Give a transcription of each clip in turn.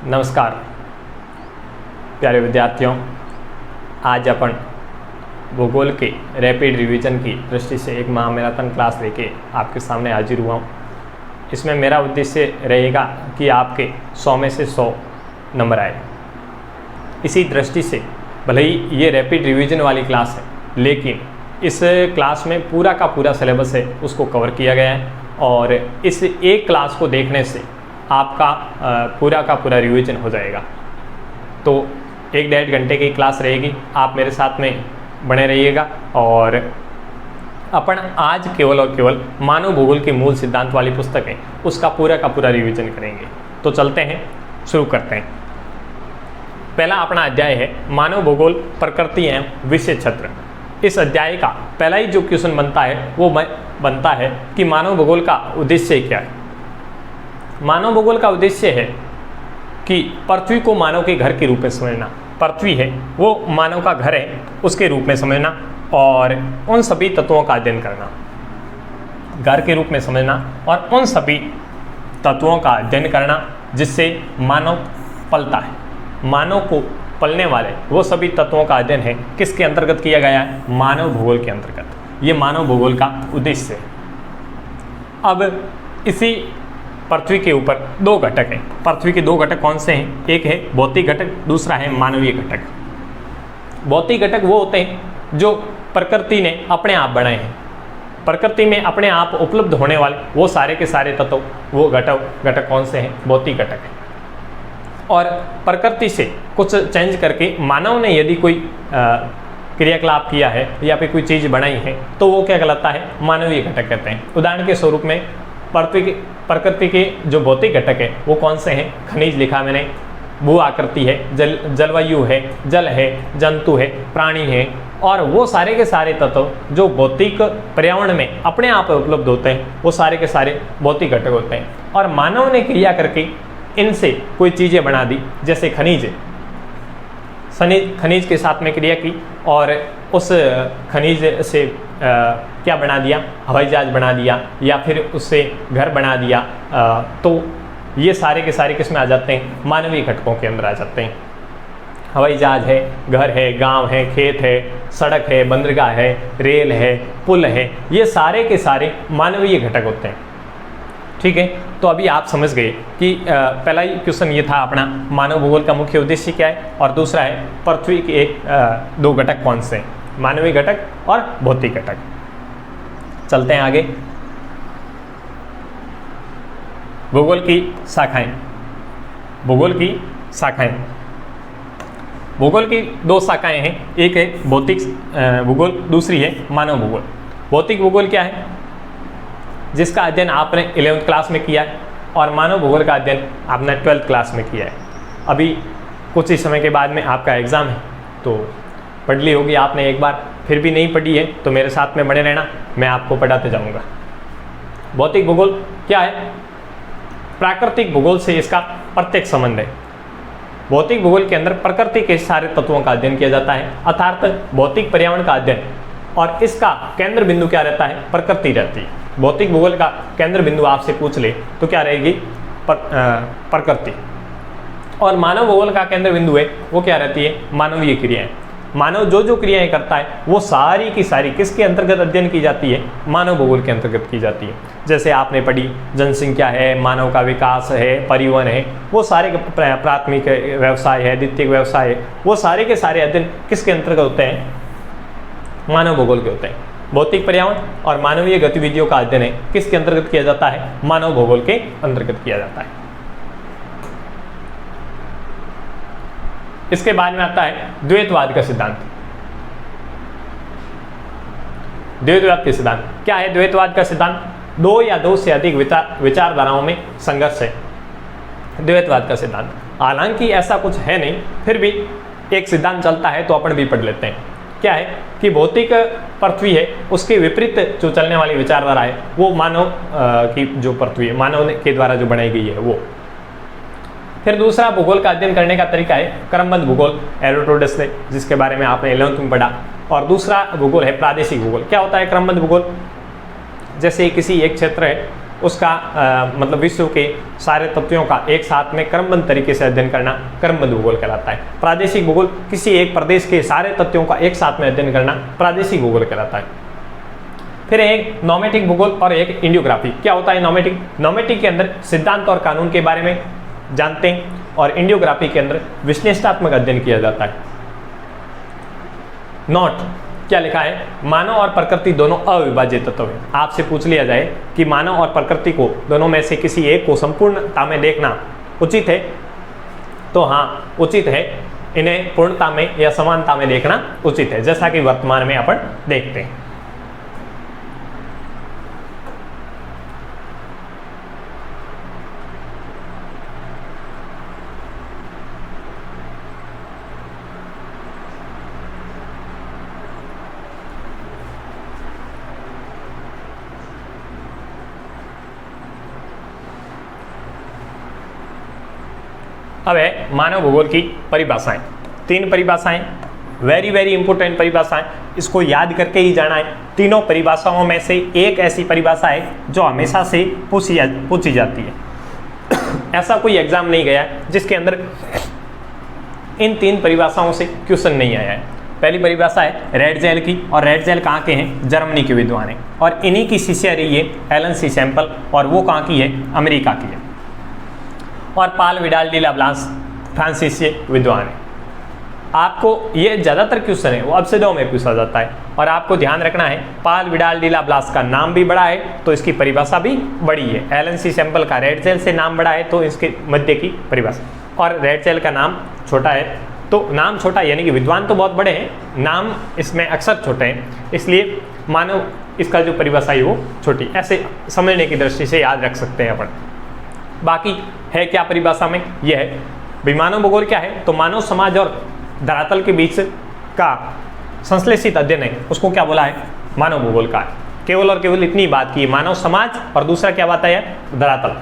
नमस्कार प्यारे विद्यार्थियों, आज अपन भूगोल के रैपिड रिवीजन की दृष्टि से एक महामैराथन क्लास लेके आपके सामने हाजिर हुआ हूँ। इसमें मेरा उद्देश्य रहेगा कि आपके 100 में से 100 नंबर आए। इसी दृष्टि से भले ही ये रैपिड रिवीजन वाली क्लास है, लेकिन इस क्लास में पूरा का पूरा सिलेबस है उसको कवर किया गया है और इस एक क्लास को देखने से आपका पूरा का पूरा रिवीजन हो जाएगा। तो 1-1.5 घंटे की क्लास रहेगी, आप मेरे साथ में बने रहिएगा और अपन आज केवल और केवल मानव भूगोल के मूल सिद्धांत वाली पुस्तक है उसका पूरा का पूरा रिवीजन करेंगे। तो चलते हैं, शुरू करते हैं। पहला अपना अध्याय है मानव भूगोल प्रकृति एवं विषय क्षेत्र। इस अध्याय का पहला ही जो क्वेश्चन बनता है वो बनता है कि मानव भूगोल का उद्देश्य क्या है। मानव भूगोल का उद्देश्य है कि पृथ्वी को मानव के घर के रूप में समझना। पृथ्वी है वो मानव का घर है, उसके रूप में समझना और उन सभी तत्वों का अध्ययन करना। घर के रूप में समझना और उन सभी तत्वों का अध्ययन करना जिससे मानव पलता है। मानव को पलने वाले वो सभी तत्वों का अध्ययन है किसके अंतर्गत किया गया है? मानव भूगोल के अंतर्गत। ये मानव भूगोल का उद्देश्य है। अब इसी पृथ्वी के ऊपर 2 घटक हैं। पृथ्वी के 2 घटक कौन से हैं? एक है भौतिक घटक, दूसरा है मानवीय घटक। भौतिक घटक वो होते हैं जो प्रकृति ने अपने आप बनाए हैं। प्रकृति में अपने आप उपलब्ध होने वाले वो सारे के सारे तत्व, वो घटक कौन से हैं? भौतिक घटक हैं। और प्रकृति से कुछ चेंज करके मानव ने यदि कोई क्रियाकलाप किया है या फिर कोई चीज़ बनाई है तो वो क्या कहलाता है? मानवीय घटक कहते हैं। उदाहरण के स्वरूप में प्रकृति के जो भौतिक घटक है वो कौन से हैं? खनिज लिखा मैंने, भू आकृति है, जलवायु है, जल है, जंतु है, प्राणी है और वो सारे के सारे तत्व जो भौतिक पर्यावरण में अपने आप उपलब्ध होते हैं वो सारे के सारे भौतिक घटक होते हैं। और मानव ने क्रिया करके इनसे कोई चीज़ें बना दी, जैसे खनिज के साथ में क्रिया की और उस खनिज से क्या बना दिया? हवाई जहाज बना दिया या फिर उससे घर बना दिया। तो ये सारे के सारे किस में आ जाते हैं? मानवीय घटकों के अंदर आ जाते हैं। हवाई जहाज है, घर है, गांव है, खेत है, सड़क है, बंदरगाह है, रेल है, पुल है, ये सारे के सारे मानवीय घटक होते हैं। ठीक है, तो अभी आप समझ गए कि पहला ही क्वेश्चन ये था अपना मानव भूगोल का मुख्य उद्देश्य क्या है और दूसरा है पृथ्वी के 2 घटक कौन से हैं? मानवीय घटक और भौतिक घटक। चलते हैं आगे। भूगोल की शाखाएं। भूगोल की शाखाएं। भूगोल की 2 शाखाएं हैं, एक है भौतिक भूगोल, दूसरी है मानव भूगोल। भौतिक भूगोल क्या है? जिसका अध्ययन आपने 11वीं क्लास में किया है और मानव भूगोल का अध्ययन आपने 12वीं क्लास में किया है। अभी कुछ ही समय के बाद में आपका एग्ज़ाम है, तो पढ़ ली होगी आपने एक बार, फिर भी नहीं पढ़ी है तो मेरे साथ में बने रहना, मैं आपको पढ़ाते जाऊंगा। भौतिक भूगोल क्या है? प्राकृतिक भूगोल से इसका प्रत्यक्ष संबंध है। भौतिक भूगोल के अंदर प्रकृति के सारे तत्वों का अध्ययन किया जाता है, अर्थात भौतिक पर्यावरण का अध्ययन, और इसका केंद्र बिंदु क्या रहता है? प्रकृति रहती है। भौतिक भूगोल का केंद्र बिंदु आपसे पूछ ले तो क्या रहेगी? प्रकृति। और मानव भूगोल का केंद्र बिंदु है वो क्या रहती है? मानवीय क्रियाएं। मानव जो क्रियाएं करता है वो सारी की सारी किसके अंतर्गत अध्ययन की जाती है? मानव भूगोल के अंतर्गत की जाती है। जैसे आपने पढ़ी जनसंख्या है, मानव का विकास है, परिवहन है, वो सारे प्राथमिक व्यवसाय है, द्वितीयक व्यवसाय है, वो सारे के सारे अध्ययन किसके अंतर्गत होते हैं? मानव भूगोल के होते हैं। भौतिक पर्यावरण और मानवीय गतिविधियों का अध्ययन है किसके अंतर्गत किया जाता है? मानव भूगोल के अंतर्गत किया जाता है। इसके बाद में आता है द्वैतवाद का सिद्धांत। द्वैतवाद के सिद्धांत क्या है? द्वैतवाद का सिद्धांत 2 या 2 से अधिक विचारधाराओं में संघर्ष है। द्वैतवाद का सिद्धांत, हालांकि ऐसा कुछ है नहीं, फिर भी एक सिद्धांत चलता है तो अपन भी पढ़ लेते हैं। क्या है कि भौतिक पृथ्वी है उसके विपरीत जो चलने वाली विचारधारा है वो मानव की जो पृथ्वी है, मानव के द्वारा जो बनाई गई है वो। फिर दूसरा भूगोल का अध्ययन करने का तरीका है क्रमबद्ध भूगोल, एरोडोटस ने, जिसके बारे में आपने 11वीं में पढ़ा। और दूसरा भूगोल है प्रादेशिक भूगोल। क्या होता है क्रमबद्ध भूगोल? जैसे किसी एक क्षेत्र है उसका मतलब विश्व के सारे तत्वों का एक साथ में क्रमबद्ध तरीके से अध्ययन करना क्रमबद्ध भूगोल कहलाता है। प्रादेशिक भूगोल किसी एक प्रदेश के सारे तत्वों का एक साथ में अध्ययन करना प्रादेशिक भूगोल कहलाता है। फिर एक नॉमेटिक भूगोल और एक इंडियोग्राफी। क्या होता है नॉमेटिक? नॉमेटिक के अंदर सिद्धांत और कानून के बारे में जानते हैं और इंडियोग्राफी के अंदर विश्लेषणात्मक अध्ययन किया जाता है। नोट क्या लिखा है? मानव और प्रकृति दोनों अविभाज्य तत्व हैं। आपसे पूछ लिया जाए कि मानव और प्रकृति को दोनों में से किसी एक को संपूर्णता में देखना उचित है, तो हाँ उचित है। इन्हें पूर्णता में या समानता में देखना उचित है, जैसा कि वर्तमान में अपन देखते हैं। अब है मानव भूगोल की परिभाषाएं। 3 परिभाषाएं, वेरी इंपोर्टेंट परिभाषाएं, इसको याद करके ही जाना है। तीनों परिभाषाओं में से एक ऐसी परिभाषा है जो हमेशा से पूछी जाती है। ऐसा कोई एग्जाम नहीं गया जिसके अंदर इन 3 परिभाषाओं से क्वेश्चन नहीं आया है। पहली परिभाषा है रेड जेल की, और रेड जेल कहाँ के हैं? जर्मनी के विद्वान हैं, और इन्हीं की शिष्या रही है एलन सी सैंपल, और वो कहाँ की है? अमेरिका की है। और पाल विडाल डी लाब्लांस फ्रांसीसी विद्वान है। आपको ये ज़्यादातर क्वेश्चन है वो अपशब्दों में पूछा जाता है, और आपको ध्यान रखना है पाल विडाल डी लाब्लांस का नाम भी बड़ा है तो इसकी परिभाषा भी बड़ी है। एलन सी सैंपल का रेड जेल से नाम बड़ा है तो इसके मध्य की परिभाषा, और रेड जेल का नाम छोटा है तो नाम छोटा यानी कि विद्वान तो बहुत बड़े हैं, नाम इसमें अक्सर छोटे हैं, इसलिए मानव इसका जो परिभाषा है वो छोटी। ऐसे समझने की दृष्टि से याद रख सकते हैं अपन। बाकी है क्या परिभाषा में? यह है मानव भूगोल क्या है, तो मानव समाज और धरातल के बीच का संश्लेषित अध्ययन है, उसको क्या बोला है? मानव भूगोल का है। केवल और केवल इतनी बात की, मानव समाज और दूसरा क्या बात है? धरातल।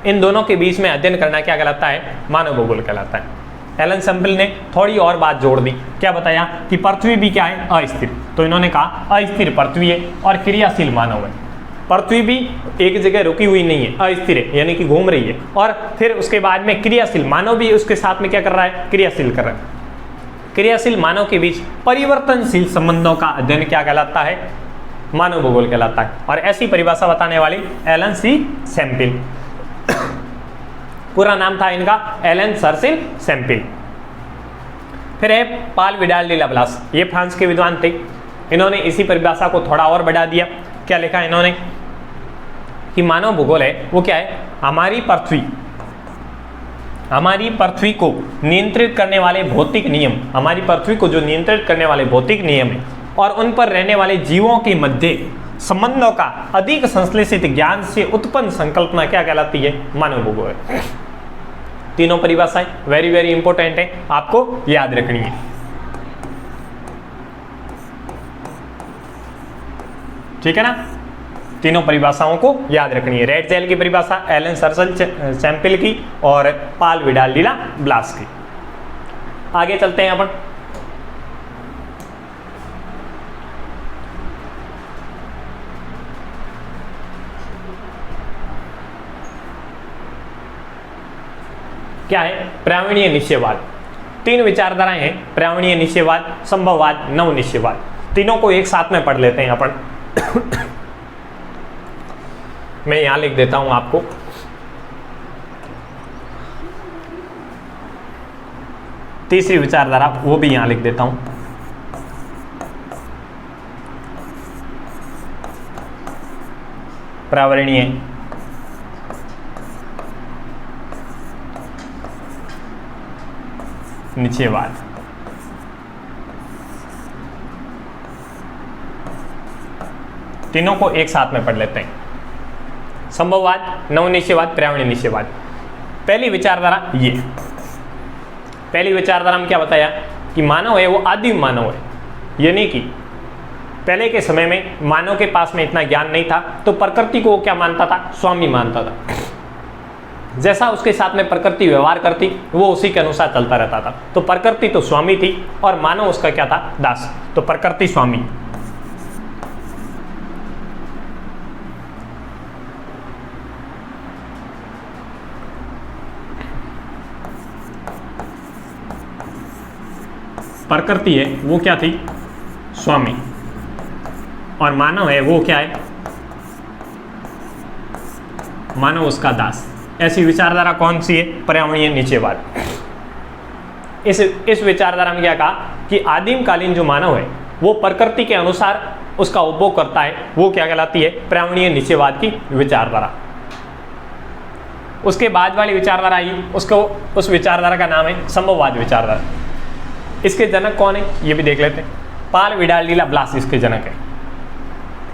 इन दोनों के बीच में अध्ययन करना क्या कहलाता है? मानव भूगोल कहलाता है। एलन सैंपल ने थोड़ी और बात जोड़ दी। क्या बताया? कि पृथ्वी भी क्या है? अस्थिर। तो इन्होंने कहा अस्थिर पृथ्वी है और क्रियाशील मानव है। पृथ्वी भी एक जगह रुकी हुई नहीं है, अस्थिर है यानी कि घूम रही है, और फिर उसके बाद में क्रियाशील मानव भी उसके साथ में क्या कर रहा है? क्रियाशील कर रहा है। क्रियाशील मानव के बीच परिवर्तनशील संबंधों का अध्ययन क्या कहलाता है? मानव भूगोल कहलाता है। और ऐसी परिभाषा बताने वाली एलन सी सैंपल, पूरा नाम था इनका एलन सर्सिल सैंपल। फिर है पाल विडाल डी लाब्लांस, ये फ्रांस के विद्वान थे। इन्होंने इसी परिभाषा को थोड़ा और बढ़ा दिया। क्या लिखा इन्होंने? कि मानव भूगोल है वो क्या है? हमारी पृथ्वी को नियंत्रित करने वाले भौतिक नियम, हमारी पृथ्वी को जो नियंत्रित करने वाले भौतिक नियम है और उन पर रहने वाले जीवों के मध्य संबंधों का अधिक संश्लेषित ज्ञान से उत्पन्न संकल्पना क्या कहलाती है? मानव भूगोल। तीनों परिभाषाएं वेरी इंपोर्टेंट है, आपको याद रखनी है। ठीक है ना? तीनों परिभाषाओं को याद रखनी है। रेड जेल की परिभाषा एलन सर्सिल सैंपल की और पाल विडाल डी लाब्लांस की। आगे चलते हैं अपन। क्या है? पर्यावरणीय निश्चयवाद। 3 विचारधाराएं हैं, पर्यावरणीय निश्चयवाद, संभववाद, नव निश्चयवाद। तीनों को एक साथ में पढ़ लेते हैं अपन। मैं यहां लिख देता हूं आपको। तीसरी विचारधारा वो भी यहां लिख देता हूं। पर्यावरणीय निश्चयवाद। तीनों को एक साथ में पढ़ लेते हैं। संभववाद, नव निश्चयवाद, पर्यावरणीय निश्चयवाद। पहली विचारधारा ये, पहली विचारधारा में क्या बताया? कि मानव है वो आदिम मानव है, यानी कि पहले के समय में मानव के पास में इतना ज्ञान नहीं था तो प्रकृति को क्या मानता था? स्वामी मानता था। जैसा उसके साथ में प्रकृति व्यवहार करती वो उसी के अनुसार चलता रहता था। तो प्रकृति तो स्वामी थी और मानव उसका क्या था? दास। तो प्रकृति स्वामी। प्रकृति है वो क्या थी, स्वामी, और मानव है वो क्या है, मानव उसका दास। ऐसी विचारधारा कौन सी है, पर्यावरणीय निश्चयवाद। इस विचारधारा में क्या कहा कि आदिम कालीन जो मानव है वो प्रकृति के अनुसार उसका उपभोग करता है, वो क्या कहलाती है, पर्यावरणीय निश्चयवाद की विचारधारा। उसके बाद वाली विचारधारा आई, उस विचारधारा का नाम है संभववाद विचारधारा। इसके जनक कौन है ये भी देख लेते हैं। पाल विडाल डीला ब्लास इसके जनक है।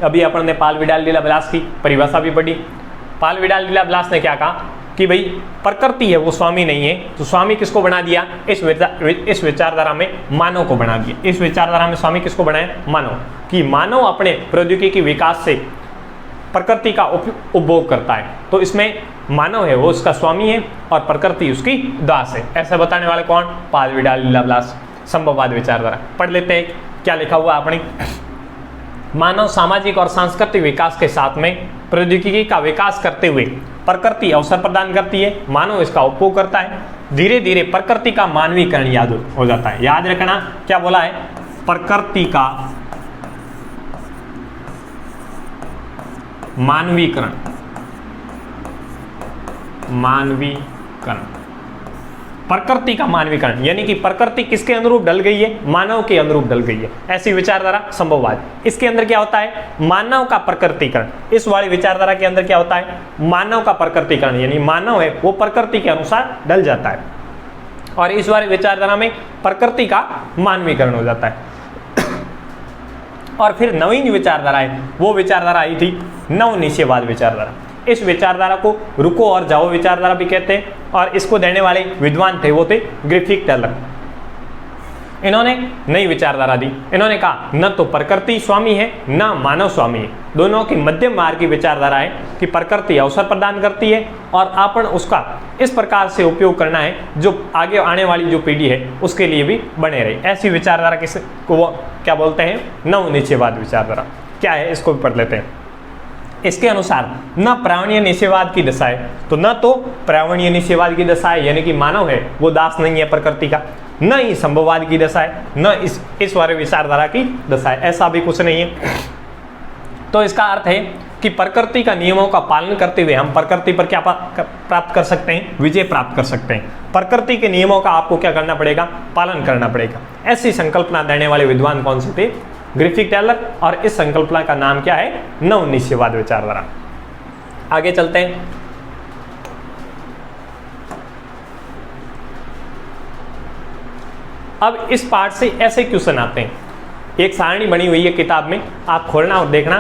अभी अपन ने पाल विडाल डीला ब्लास की परिभाषा भी पढ़ी। पाल विडाल डीला ब्लास ने क्या कहा कि भाई प्रकृति है वो स्वामी नहीं है, तो स्वामी किसको बना दिया, इस विचारधारा में मानव को बना दिया। इस विचारधारा में स्वामी किसको बनाया, मानव, कि मानव अपने प्रौद्योगिकी विकास से प्रकृति का उपभोग करता है, तो इसमें मानव है वो उसका स्वामी है और प्रकृति उसकी दास है। ऐसा बताने वाले कौन, पाल विडाल डीला ब्लास। संभववाद विचारधारा पढ़ लेते हैं क्या लिखा हुआ आपने। मानव सामाजिक और सांस्कृतिक विकास के साथ में प्रौद्योगिकी का विकास करते हुए प्रकृति अवसर प्रदान करती है, मानव इसका उपभोग करता है। धीरे धीरे प्रकृति का मानवीकरण याद हो जाता है। याद रखना क्या बोला है, प्रकृति का मानवीकरण, प्रकृति का मानवीकरण, यानी कि प्रकृति किसके अनुरूप ढल गई है, मानव के अनुरूप ढल गई है। ऐसी विचारधारा संभववाद। इसके अंदर क्या होता है, मानव का प्रकृतिकरण। इस वाली विचारधारा के अंदर क्या होता है, मानव का प्रकृतिकरण, यानी मानव है वो प्रकृति के अनुसार ढल जाता है, और इस वाली विचारधारा में प्रकृति का मानवीकरण हो जाता है। और फिर नवीन विचारधारा है, वो विचारधारा आई थी नवनिश्चयवाद विचारधारा। इस विचारधारा को रुको और जाओ विचारधारा भी कहते हैं, और इसको देने वाले विद्वान थे वो थे ग्रिफिथ टेलर। इन्होंने नई विचारधारा दी। इन्होंने कहा न तो प्रकृति स्वामी है न मानव स्वामी है, दोनों की मध्यम मार्ग की विचारधारा है कि प्रकृति अवसर प्रदान करती है और अपन उसका इस प्रकार से उपयोग करना है जो आगे आने वाली जो पीढ़ी है उसके लिए भी बने रहे। ऐसी विचारधारा को वो क्या बोलते हैं, नवनिश्चयवाद विचारधारा। क्या है इसको भी पढ़ लेते हैं। इसके अनुसार न पर्यावरणीय निश्चयवाद की दशा है, तो न तो पर्यावरणीय निश्चयवाद की दशा है यानी कि मानव है वो दास नहीं है प्रकृति का, न ही संभववाद की दशा है, न इस वाले विचारधारा की दशा है, ऐसा भी कुछ नहीं है। तो इसका अर्थ है कि प्रकृति का नियमों का पालन करते हुए हम प्रकृति पर क्या प्राप्त कर सकते हैं, विजय प्राप्त कर सकते हैं। प्रकृति के नियमों का आपको क्या करना पड़ेगा, पालन करना पड़ेगा। ऐसी संकल्पना देने वाले विद्वान कौन से थे, ग्रिफिथ टेलर, और इस संकल्पना का नाम क्या है, नवनिश्चयवाद विचारधारा। आगे चलते हैं। अब इस पार्ट से ऐसे क्वेश्चन आते हैं। एक सारणी बनी हुई है किताब में, आप खोलना और देखना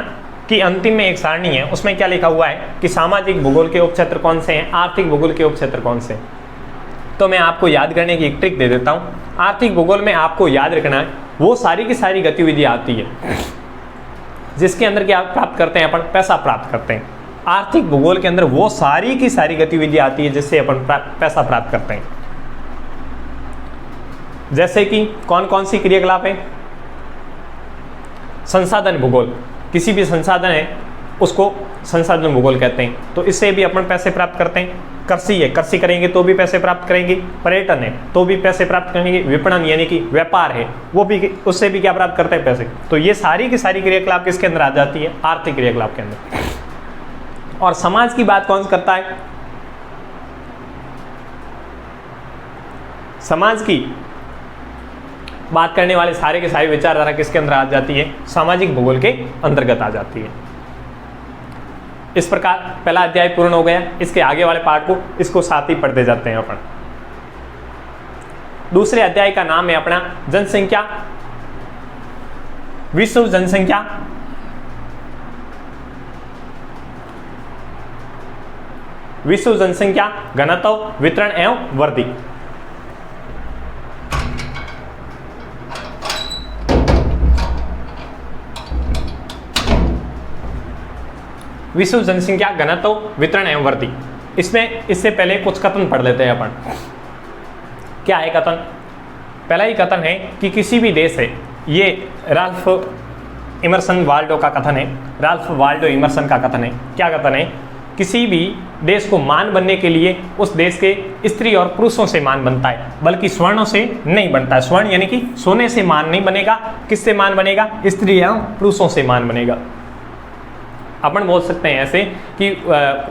कि अंतिम में एक सारणी है, उसमें क्या लिखा हुआ है कि सामाजिक भूगोल के उपक्षेत्र कौन से हैं, आर्थिक भूगोल के उपक्षेत्र कौन से हैं। तो मैं आपको याद करने की एक ट्रिक दे देता हूँ। आर्थिक भूगोल में आपको याद रखना है वो सारी की सारी गतिविधियाँ आती है जिसके अंदर क्या प्राप्त करते हैं, अपन पैसा प्राप्त करते हैं। आर्थिक भूगोल के अंदर वो सारी की सारी गतिविधियाँ आती है जिससे अपन पैसा प्राप्त करते हैं। जैसे कि कौन कौन सी क्रियाकलाप है, संसाधन भूगोल, किसी भी संसाधन है उसको संसाधन भूगोल कहते हैं, तो इससे भी अपन पैसे प्राप्त करते हैं। कृषि है, कृषि करेंगे तो भी पैसे प्राप्त करेंगे। पर्यटन है तो भी पैसे प्राप्त करेंगे। विपणन यानी कि व्यापार है वो भी, उससे भी क्या प्राप्त करते हैं, पैसे। तो ये सारी की सारी क्रियाकलाप किसके अंदर आ जाती है, आर्थिक क्रियाकलाप के अंदर। और समाज की बात कौन करता है, समाज की बात करने वाले सारे के सारी विचारधारा किसके अंदर आ जाती है, सामाजिक भूगोल के अंतर्गत आ जाती है। इस प्रकार पहला अध्याय पूर्ण हो गया। इसके आगे वाले पार्ट को इसको साथ ही पढ़ते जाते हैं अपन। दूसरे अध्याय का नाम है अपना जनसंख्या, विश्व जनसंख्या, विश्व जनसंख्या घनत्व, वितरण एवं वृद्धि। विश्व जनसंख्या घनत्व, वितरण एवं वृद्धि। इसमें इससे पहले कुछ कथन पढ़ लेते हैं अपन। क्या है कथन, पहला ही कथन है कि किसी भी देश है, ये राल्फ इमर्सन वाल्डो का कथन है, राल्फ वाल्डो इमर्सन का कथन है। क्या कथन है किसी भी देश को मान बनने के लिए उस देश के स्त्री और पुरुषों से मान बनता है, बल्कि स्वर्णों से नहीं बनता है। स्वर्ण यानी कि सोने से मान नहीं बनेगा, किससे मान बनेगा? स्त्री या पुरुषों से मान बनेगा। अपन बोल सकते हैं ऐसे कि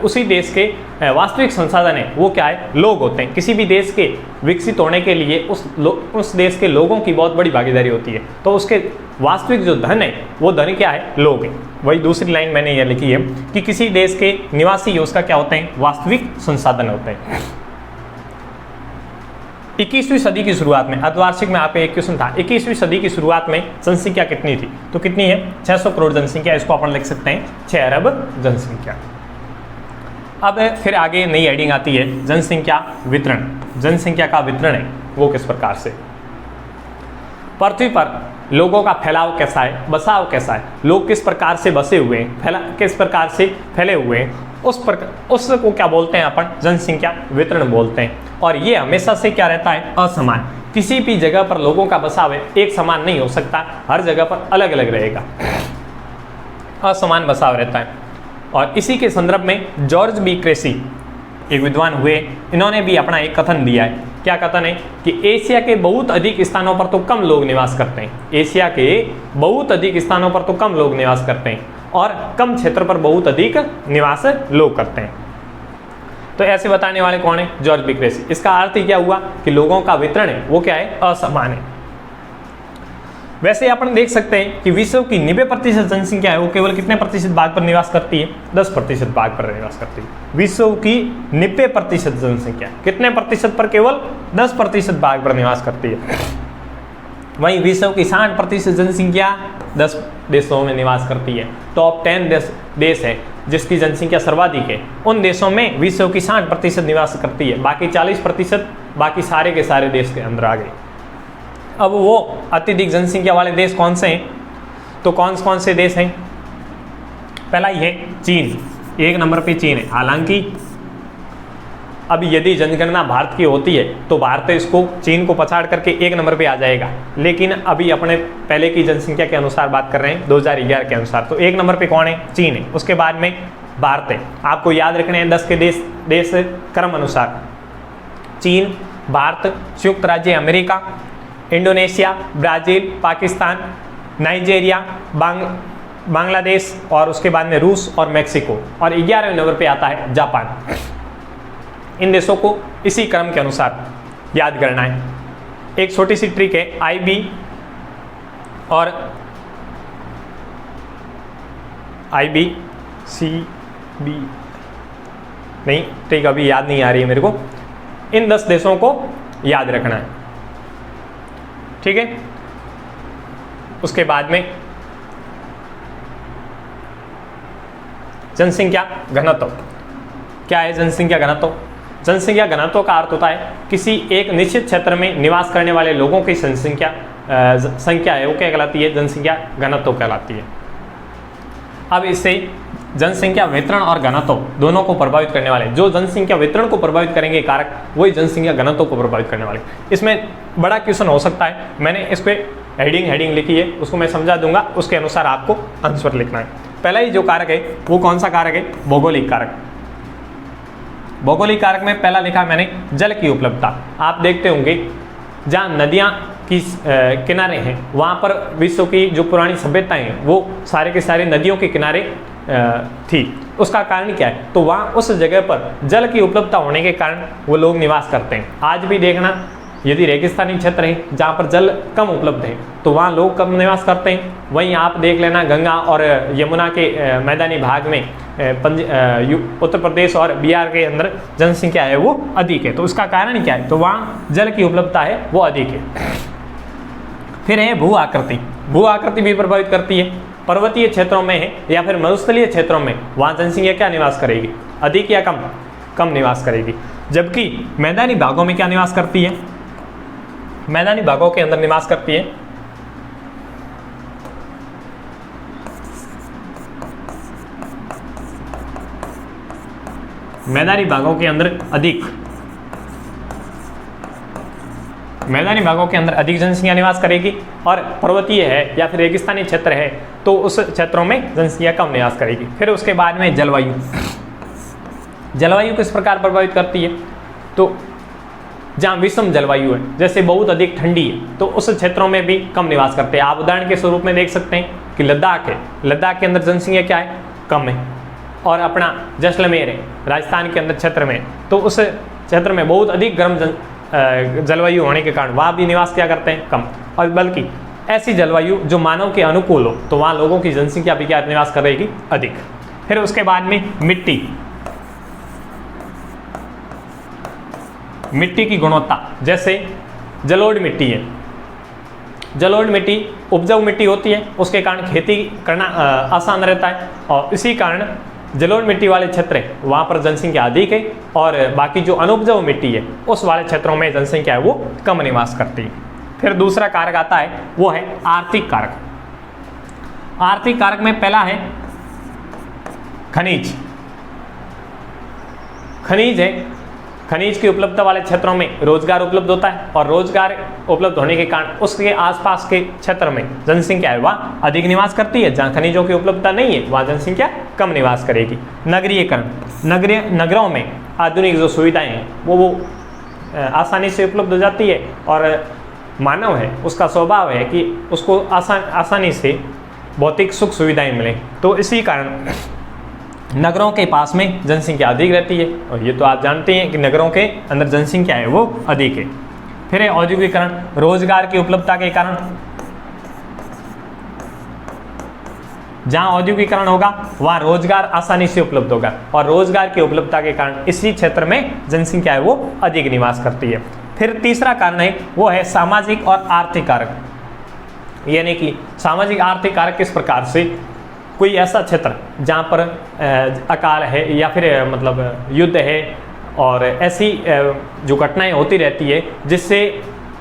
उसी देश के वास्तविक संसाधन है वो क्या है? लोग होते हैं। किसी भी देश के विकसित होने के लिए उस देश के लोगों की बहुत बड़ी भागीदारी होती है। तो उसके वास्तविक जो धन है वो धन क्या है? लोग हैं। वही दूसरी लाइन मैंने ये लिखी है कि किसी देश के निवासी उसका क्या होते हैं? वास्तविक संसाधन होते हैं। 21वीं सदी की शुरुआत में, अर्धवार्षिक में आप एक क्वेश्चन था, 21वीं सदी की शुरुआत में जनसंख्या कितनी थी? तो कितनी है? 600 करोड़ जनसंख्या। इसको अपन लिख सकते हैं 6 अरब जनसंख्या। अब फिर आगे नई हेडिंग आती है जनसंख्या वितरण। जनसंख्या का वितरण है वो किस प्रकार से? पृथ्वी पर लोगों का फैलाव कैसा है, बसाव कैसा है, लोग किस प्रकार से बसे हुए हैं, किस प्रकार से फैले हुए हैं, उसको क्या बोलते हैं अपन? जनसंख्या वितरण बोलते हैं। और ये हमेशा से क्या रहता है? असमान। किसी भी जगह पर लोगों का बसाव एक समान नहीं हो सकता, हर जगह पर अलग अलग रहेगा, असमान बसाव रहता है। और इसी के संदर्भ में जॉर्ज बी क्रेसी एक विद्वान हुए, इन्होंने भी अपना एक कथन दिया है। क्या कथन है? कि एशिया के बहुत अधिक स्थानों पर तो कम लोग निवास करते हैं, एशिया के बहुत अधिक स्थानों पर तो कम लोग निवास करते हैं और कम क्षेत्र पर बहुत अधिक निवास लोग करते हैं। तो ऐसे बताने वाले कौन है? George B Cressey. इसका अर्थ ही क्या हुआ कि लोगों का वितरण है वो क्या है? असमान है। वैसे अपन देख सकते हैं कि विश्व की 90% जनसंख्या है वो केवल कितने प्रतिशत भाग पर निवास करती है? 10% भाग पर निवास करती है। विश्व की 90% जनसंख्या कितने प्रतिशत पर? केवल 10% भाग पर निवास करती है। वहीं विश्व की 60% जनसंख्या 10 देशों में निवास करती है। टॉप 10 देश है जिसकी जनसंख्या सर्वाधिक है, उन देशों में विश्व की 60% निवास करती है, बाकी 40% बाकी सारे के सारे देश के अंदर आ गए। अब वो अत्यधिक जनसंख्या वाले देश कौन से हैं? तो कौन से देश हैं? पहला ही है चीन, 1 नंबर पे चीन है। हालांकि अब यदि जनगणना भारत की होती है तो भारत इसको चीन को पछाड़ करके 1 नंबर पे आ जाएगा, लेकिन अभी अपने पहले की जनसंख्या के अनुसार बात कर रहे हैं 2011 के अनुसार, तो 1 नंबर पे कौन है? चीन है। उसके बाद में भारत है। आपको याद रखने हैं 10 के देश क्रम अनुसार: चीन, भारत, संयुक्त राज्य America, Indonesia, Brazil, Pakistan, Nigeria, Bangladesh और उसके बाद में रूस और मेक्सिको, और 11वें नंबर पे आता है जापान। इन देशों को इसी क्रम के अनुसार याद करना है। एक छोटी सी ट्रिक है, IB और CB नहीं, ट्रिक अभी याद नहीं आ रही है मेरे को। इन 10 देशों को याद रखना है, ठीक है। उसके बाद में जनसंख्या घनत्व। क्या है जनसंख्या घनत्व? जनसंख्या घनत्व का अर्थ होता है किसी एक निश्चित क्षेत्र में निवास करने वाले लोगों की संख्या है वो क्या कहलाती है? जनसंख्या घनत्व कहलाती है। अब इससे जनसंख्या वितरण और घनत्व दोनों को प्रभावित करने वाले, जो जनसंख्या वितरण को प्रभावित करेंगे कारक, वही जनसंख्या घनत्व को प्रभावित करने वाले। इसमें बड़ा क्वेश्चन हो सकता है, मैंने इस पे हेडिंग लिखी है, उसको मैं समझा दूंगा, उसके अनुसार आपको आंसर लिखना है। पहला ही जो कारक है वो कौन सा कारक है? भौगोलिक कारक। भौगोलिक कारक में पहला लिखा मैंने जल की उपलब्धता। आप देखते होंगे जहाँ नदियाँ की किनारे हैं वहाँ पर विश्व की जो पुरानी सभ्यताएं हैं वो सारे के सारे नदियों के किनारे थी। उसका कारण क्या है? तो वहाँ उस जगह पर जल की उपलब्धता होने के कारण वो लोग निवास करते हैं। आज भी देखना, यदि रेगिस्तानी क्षेत्र है जहाँ पर जल कम उपलब्ध है तो वहाँ लोग कम निवास करते हैं। वहीं आप देख लेना गंगा और यमुना के मैदानी भाग में उत्तर प्रदेश और बिहार के अंदर जनसंख्या है वो अधिक है। तो उसका कारण क्या है? तो वहाँ जल की उपलब्धता है वो अधिक है। फिर है भू आकृति। भू आकृति भी प्रभावित करती है। पर्वतीय क्षेत्रों में है या फिर मरुस्थलीय क्षेत्रों में वहाँ जनसंख्या क्या निवास करेगी? अधिक या कम? कम निवास करेगी। जबकि मैदानी भागों में क्या निवास करती है? मैदानी भागों के अंदर निवास करती है मैदानी भागों के अंदर अधिक जनसंख्या निवास करेगी, और पर्वतीय है या फिर रेगिस्तानी क्षेत्र है तो उस क्षेत्रों में जनसंख्या कम निवास करेगी। फिर उसके बाद में जलवायु। जलवायु किस प्रकार प्रभावित करती है, तो जहाँ विषम जलवायु है, जैसे बहुत अधिक ठंडी है, तो उस क्षेत्रों में भी कम निवास करते हैं। आप उदाहरण के स्वरूप में देख सकते हैं कि लद्दाख है, लद्दाख के अंदर जनसंख्या क्या है, कम है। और अपना जैसलमेर है राजस्थान के अंदर क्षेत्र में, तो उस क्षेत्र में बहुत अधिक गर्म जलवायु होने के कारण वहाँ भी निवास क्या करते हैं, कम। और बल्कि ऐसी जलवायु जो मानव के अनुकूल हो, तो वहाँ लोगों की जनसंख्या भी क्या निवास करेगी, अधिक। फिर उसके बाद में मिट्टी की गुणवत्ता, जैसे जलोढ़ मिट्टी है, जलोढ़ मिट्टी उपजाऊ मिट्टी होती है, उसके कारण खेती करना आसान रहता है, और इसी कारण जलोढ़ मिट्टी वाले क्षेत्र है वहाँ पर जनसंख्या अधिक है, और बाकी जो अनुपजाऊ मिट्टी है उस वाले क्षेत्रों में जनसंख्या है वो कम निवास करती है। फिर दूसरा कारक आता है वो है आर्थिक कारक। आर्थिक कारक में पहला है खनिज। खनिज है, खनिज की उपलब्धता वाले क्षेत्रों में रोजगार उपलब्ध होता है, और रोजगार उपलब्ध होने के कारण उसके आसपास के क्षेत्र में जनसंख्या है वह अधिक निवास करती है। जहाँ खनिजों की उपलब्धता नहीं है वहाँ जनसंख्या कम निवास करेगी। नगरीयकरण, नगरों में आधुनिक जो सुविधाएं हैं वो आसानी से उपलब्ध हो जाती है, और मानव है उसका स्वभाव है कि उसको आसानी से भौतिक सुख सुविधाएं मिलें, तो इसी कारण नगरों के पास में जनसंख्या अधिक रहती है, और ये तो आप जानते हैं कि नगरों के अंदर जनसंख्या है वो अधिक है। फिर है औद्योगिकरण, रोजगार की उपलब्धता के कारण, जहां औद्योगिकरण होगा वहां रोजगार आसानी से उपलब्ध होगा, और रोजगार की उपलब्धता के कारण इसी क्षेत्र में जनसंख्या है वो अधिक निवास करती है। फिर तीसरा कारण है वो है सामाजिक और आर्थिक कारक, यानी कि सामाजिक आर्थिक कारक किस प्रकार से, कोई ऐसा क्षेत्र जहाँ पर अकाल है या फिर मतलब युद्ध है और ऐसी जो घटनाएं होती रहती है जिससे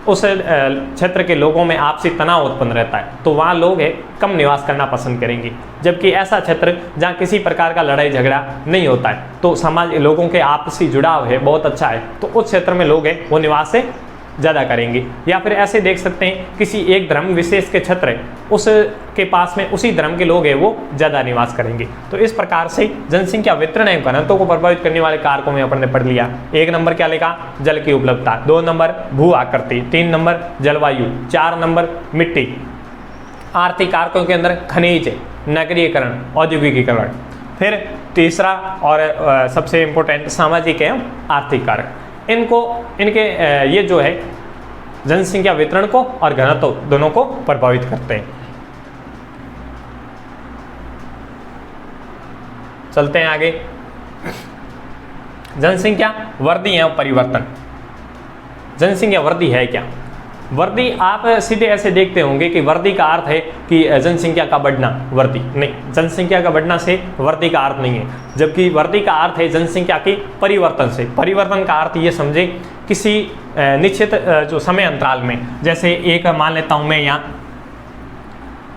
उस क्षेत्र के लोगों में आपसी तनाव उत्पन्न रहता है, तो वहाँ लोग है कम निवास करना पसंद करेंगे। जबकि ऐसा क्षेत्र जहाँ किसी प्रकार का लड़ाई झगड़ा नहीं होता है, तो समाज लोगों के आपसी जुड़ाव है बहुत अच्छा है, तो उस क्षेत्र में लोग है वो निवास से ज़्यादा करेंगे। या फिर ऐसे देख सकते हैं किसी एक धर्म विशेष के क्षेत्र है उसके पास में उसी धर्म के लोग हैं वो ज़्यादा निवास करेंगे। तो इस प्रकार से जनसंख्या वितरण एवं घनत्व को प्रभावित करने वाले कारकों में अपन ने पढ़ लिया। 1 नंबर क्या लिखा, जल की उपलब्धता, 2 नंबर भू आकृति, 3 नंबर जलवायु, 4 नंबर मिट्टी। आर्थिक कारकों के अंदर खनिज, नगरीयकरण, औद्योगिकीकरण। फिर तीसरा और सबसे इम्पोर्टेंट सामाजिक एवं आर्थिक कारक, इनके ये जो है जनसंख्या वितरण को और घनत्व दोनों को प्रभावित करते हैं। चलते हैं आगे। जनसंख्या वृद्धि एवं परिवर्तन। जनसंख्या वृद्धि है क्या? वृद्धि आप सीधे ऐसे देखते होंगे कि वृद्धि का अर्थ है कि जनसंख्या का बढ़ना, वृद्धि नहीं, जनसंख्या का बढ़ना से वृद्धि का अर्थ नहीं है, जबकि वृद्धि का अर्थ है जनसंख्या के परिवर्तन से। परिवर्तन का अर्थ ये समझे किसी निश्चित जो समय अंतराल में, जैसे एक मान लेता हूँ मैं यहाँ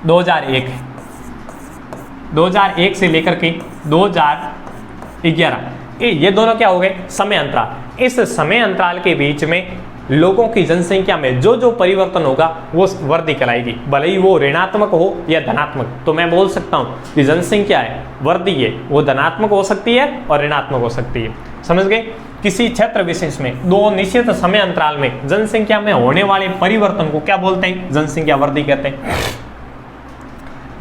2001 है, 2001 से लेकर के 2011, ये दोनों क्या हो गए, समय अंतराल। इस समय अंतराल के बीच में लोगों की जनसंख्या में जो जो परिवर्तन होगा वो वृद्धि कहलाएगी, भले ही वो ऋणात्मक हो या धनात्मक। तो मैं बोल सकता हूँ कि जनसंख्या है वृद्धि है वो धनात्मक हो सकती है और ऋणात्मक हो सकती है। समझ गए? किसी क्षेत्र विशेष में 2 निश्चित समय अंतराल में जनसंख्या में होने वाले परिवर्तन को क्या बोलते हैं? जनसंख्या वृद्धि कहते हैं।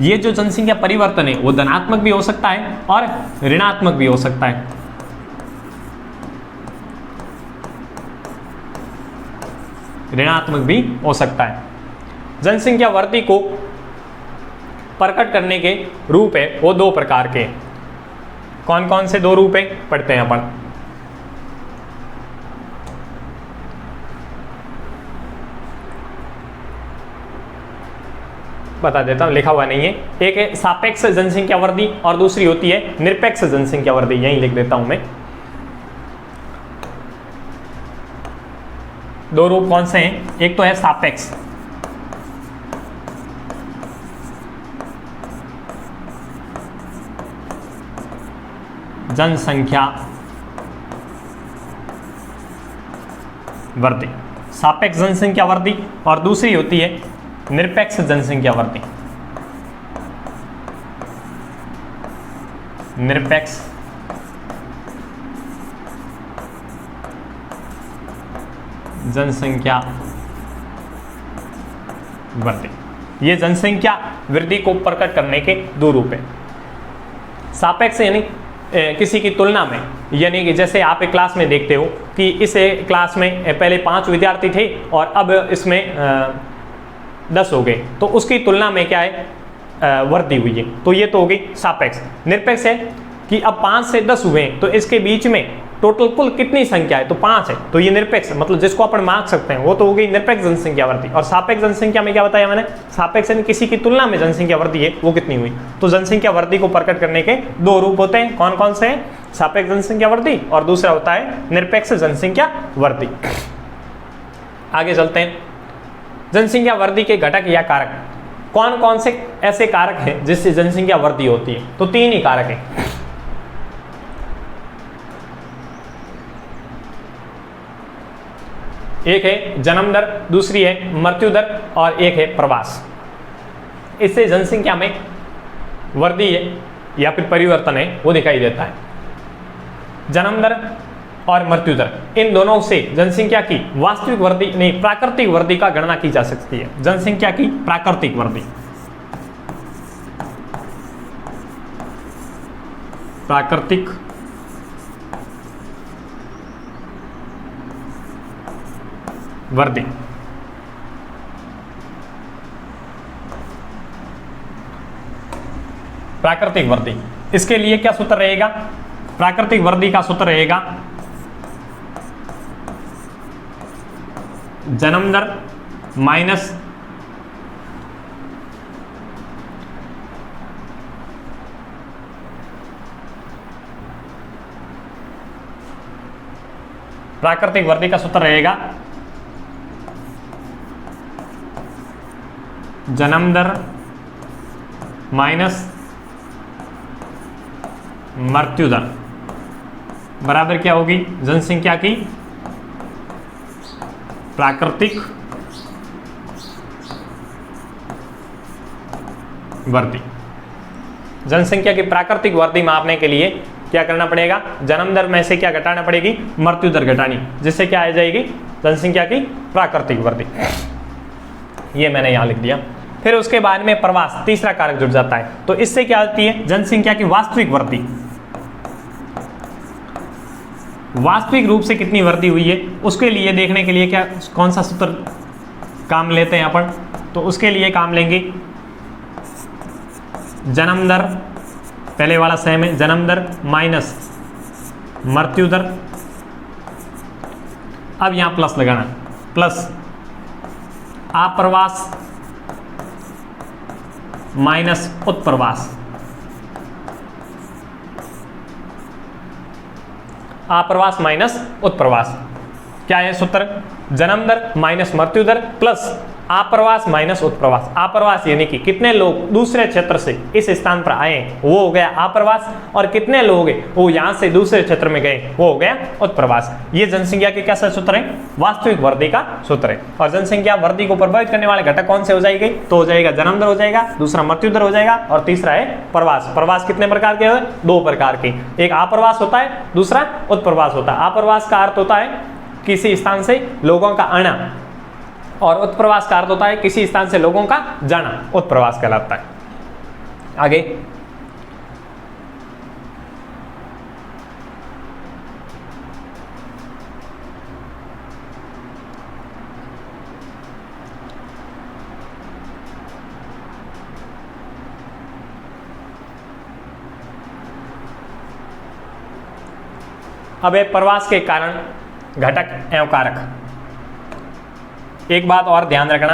ये जो जनसंख्या परिवर्तन है वो धनात्मक भी हो सकता है और ऋणात्मक भी हो सकता है। ऋणात्मक भी हो सकता है। जनसंख्या वृद्धि को प्रकट करने के रूप है वो 2 प्रकार के। कौन कौन से 2 रूप है पढ़ते हैं अपन। बता देता हूं, लिखा हुआ नहीं है। एक है सापेक्ष जनसंख्या वृद्धि और दूसरी होती है निरपेक्ष जनसंख्या वृद्धि। यहीं लिख देता हूं मैं। 2 रूप कौन से हैं? एक तो है सापेक्ष, जनसंख्या वृद्धि, सापेक्ष जनसंख्या वृद्धि, और दूसरी होती है निरपेक्ष जनसंख्या वृद्धि। निरपेक्ष जनसंख्या वृद्धि। ये जनसंख्या वृद्धि को प्रकट करने के दो रूप हैं। सापेक्ष यानी किसी की तुलना में, यानी कि जैसे आप एक क्लास में देखते हो कि इस क्लास में पहले 5 विद्यार्थी थे और अब इसमें 10 हो गए, तो उसकी तुलना में क्या है, वृद्धि हुई है, तो ये तो हो गई सापेक्ष। निरपेक्ष है कि अब 5 से 10 हुए तो इसके बीच में टोटल कुल कितनी संख्या है, तो 5 है, तो ये निरपेक्ष, मतलब जिसको अपन मार्क सकते हैं वो तो हो गई निरपेक्ष जनसंख्या वृद्धि। और सापेक्ष जनसंख्या में क्या बताया मैंने, सापेक्ष यानी किसी की तुलना में जनसंख्या वृद्धि है वो कितनी हुई। तो जनसंख्या वृद्धि को प्रकट करने के दो रूप होते हैं, कौन कौन से हैं, सापेक्ष जनसंख्या वृद्धि और दूसरा होता है निरपेक्ष जनसंख्या वृद्धि। आगे चलते हैं, जनसंख्या वृद्धि के घटक या कारक, कौन कौन से ऐसे कारक हैं जिससे जनसंख्या वृद्धि होती है, तो 3 ही कारक हैं। एक है जन्म दर, दूसरी है मृत्यु दर और एक है प्रवास। इससे जनसंख्या में वृद्धि है या फिर परिवर्तन है वो दिखाई देता है। जन्म दर और मृत्यु दर, इन दोनों से जनसंख्या की वास्तविक वृद्धि नहीं, प्राकृतिक वृद्धि का गणना की जा सकती है। जनसंख्या की प्राकृतिक वृद्धि, प्राकृतिक वृद्धि, प्राकृतिक वृद्धि, इसके लिए क्या सूत्र रहेगा, प्राकृतिक वृद्धि का सूत्र रहेगा जन्म दर माइनस प्राकृतिक वृद्धि का सूत्र रहेगा जन्म दर माइनस मृत्यु दर बराबर क्या होगी, जनसंख्या की प्राकृतिक वृद्धि। जनसंख्या की प्राकृतिक वृद्धि मापने के लिए क्या करना पड़ेगा, जन्म दर में से क्या घटाना पड़ेगी, मृत्यु दर घटानी, जिससे क्या आ जाएगी, जनसंख्या की प्राकृतिक वृद्धि। ये मैंने यहां लिख दिया। फिर उसके बाद में प्रवास, तीसरा कारक जुड़ जाता है, तो इससे क्या आती है, जनसंख्या की वास्तविक वृद्धि, वास्तविक रूप से कितनी वृद्धि हुई है उसके लिए देखने के लिए क्या, कौन सा सूत्र काम लेते हैं अपन, तो उसके लिए काम लेंगे जन्म दर, पहले वाला सेम है, जन्म दर माइनस मृत्यु दर। अब यहां प्लस लगाना, प्लस आप्रवास माइनस उत्प्रवास, आप्रवास माइनस उत्प्रवास। क्या है सूत्र, जन्म दर माइनस मृत्यु दर प्लस आप्रवास माइनस उत्प्रवास। आप्रवास यानी कि कितने लोग दूसरे क्षेत्र से इस स्थान पर आए वो हो गया आप्रवास, और कितने लोग वो यहां से दूसरे क्षेत्र में गए वो हो गया उत्प्रवास। ये जनसंख्या के क्या सूत्र है, वास्तविक वृद्धि का सूत्र है। और जनसंख्या वृद्धि को प्रभावित करने वाले घटक कौन से हो जाएंगे, तो हो जाएगा जन्म दर हो जाएगा, दूसरा मृत्यु दर हो जाएगा और तीसरा है प्रवास। प्रवास कितने प्रकार के, 2 प्रकार के, एक आप्रवास होता है, दूसरा उत्प्रवास होता है। आप्रवास का अर्थ होता है किसी स्थान से लोगों का आना, और उत्प्रवास का अर्थ होता है किसी स्थान से लोगों का जाना, उत्प्रवास कहलाता है। आगे अब है प्रवास के कारण घटक एवं कारक। एक बात और ध्यान रखना,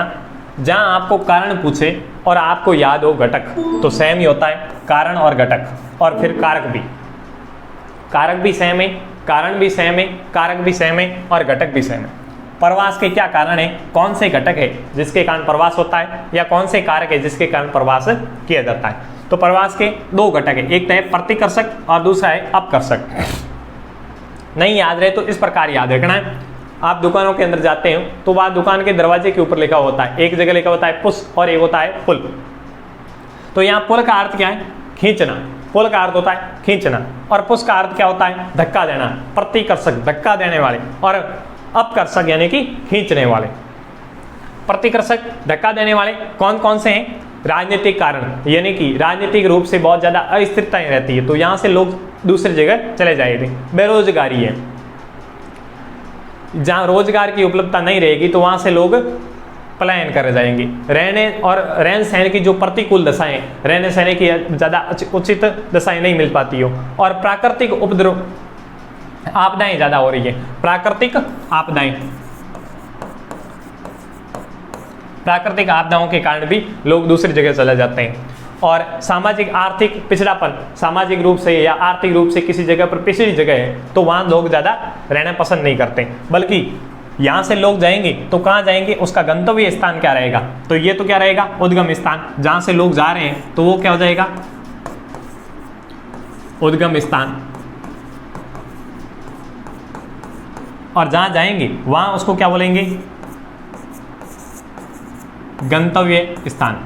जहां आपको कारण पूछे और आपको याद हो घटक, तो सेम ही होता है कारण और घटक, और फिर कारक भी, कारक भी सेम है, कारण भी सेम है, कारक भी सेम है और घटक भी सेम है। प्रवास के क्या कारण है, कौन से घटक है जिसके कारण प्रवास होता है, या कौन से कारक है जिसके कारण प्रवास किया जाता है। तो प्रवास के 2 घटक है, एक तो है प्रतिकर्षक और दूसरा है अपकर्षक। नहीं याद रहे तो इस प्रकार याद रखना है, आप दुकानों के अंदर जाते हो तो वहां दुकान के दरवाजे के ऊपर लिखा होता है, एक जगह लिखा होता है पुश और एक होता है पुल। तो यहाँ पुल का अर्थ क्या है, खींचना, पुल का अर्थ होता है खींचना, और पुश का अर्थ क्या होता है, धक्का देना, प्रतिकर्षक धक्का देने वाले, और अपकर्षक यानी कि खींचने वाले। प्रतिकर्षक धक्का देने वाले कौन कौन से हैं? राजनीतिक कारण, यानी कि राजनीतिक रूप से बहुत ज़्यादा अस्थिरताएं रहती है तो यहाँ से लोग दूसरी जगह चले जाएंगे। बेरोजगारी है, जहाँ रोजगार की उपलब्धता नहीं रहेगी तो वहाँ से लोग पलायन कर जाएंगे। रहने और रहन सहन की जो प्रतिकूल दशाएं, रहने सहने की ज़्यादा उचित दशाएं नहीं मिल पाती हो, और प्राकृतिक उपद्रव आपदाएं ज़्यादा हो रही है। प्राकृतिक आपदाएं, प्राकृतिक आपदाओं के कारण भी लोग दूसरी जगह चले जाते हैं। और सामाजिक आर्थिक पिछड़ापन, सामाजिक रूप से या आर्थिक रूप से किसी जगह पर पिछड़ी जगह है तो वहाँ लोग ज़्यादा रहना पसंद नहीं करते, बल्कि यहाँ से लोग जाएंगे तो कहाँ जाएंगे, उसका गंतव्य स्थान क्या रहेगा? तो ये तो क्या रहेगा? उद्गम स्थान। जहाँ से लोग जा रहे हैं तो वो क्या हो जाएगा? उद्गम स्थान। और जहाँ जाएंगे वहाँ उसको क्या बोलेंगे? गंतव्य स्थान।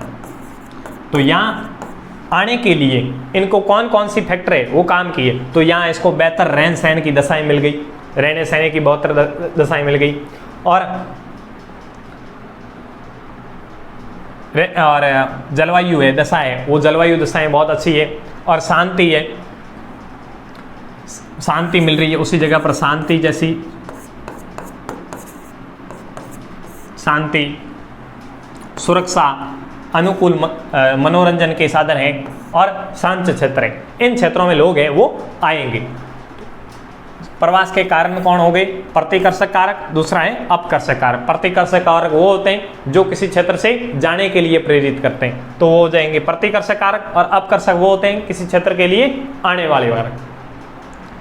तो यहाँ आने के लिए इनको कौन कौन सी फैक्टर है वो काम की है? तो यहाँ इसको बेहतर रहन सहन की दशाएं मिल गई, रहने सहने की बेहतर दशाएं मिल गई, और जलवायु है, दशा है, वो जलवायु दशाएं बहुत अच्छी है, और शांति है, शांति मिल रही है उसी जगह पर, शांति जैसी शांति, सुरक्षा, अनुकूल मनोरंजन के साधन है, और शांत क्षेत्र है। इन क्षेत्रों में लोग हैं वो आएंगे। प्रवास के कारण कौन हो गए? प्रतिकर्षक कारक, दूसरा है अपकर्षक कारक। प्रतिकर्षक कारक वो होते हैं जो किसी क्षेत्र से जाने के लिए प्रेरित करते हैं, तो वो हो जाएंगे प्रतिकर्षक कारक, और अपकर्षक वो होते हैं किसी क्षेत्र के लिए आने वाले कारक।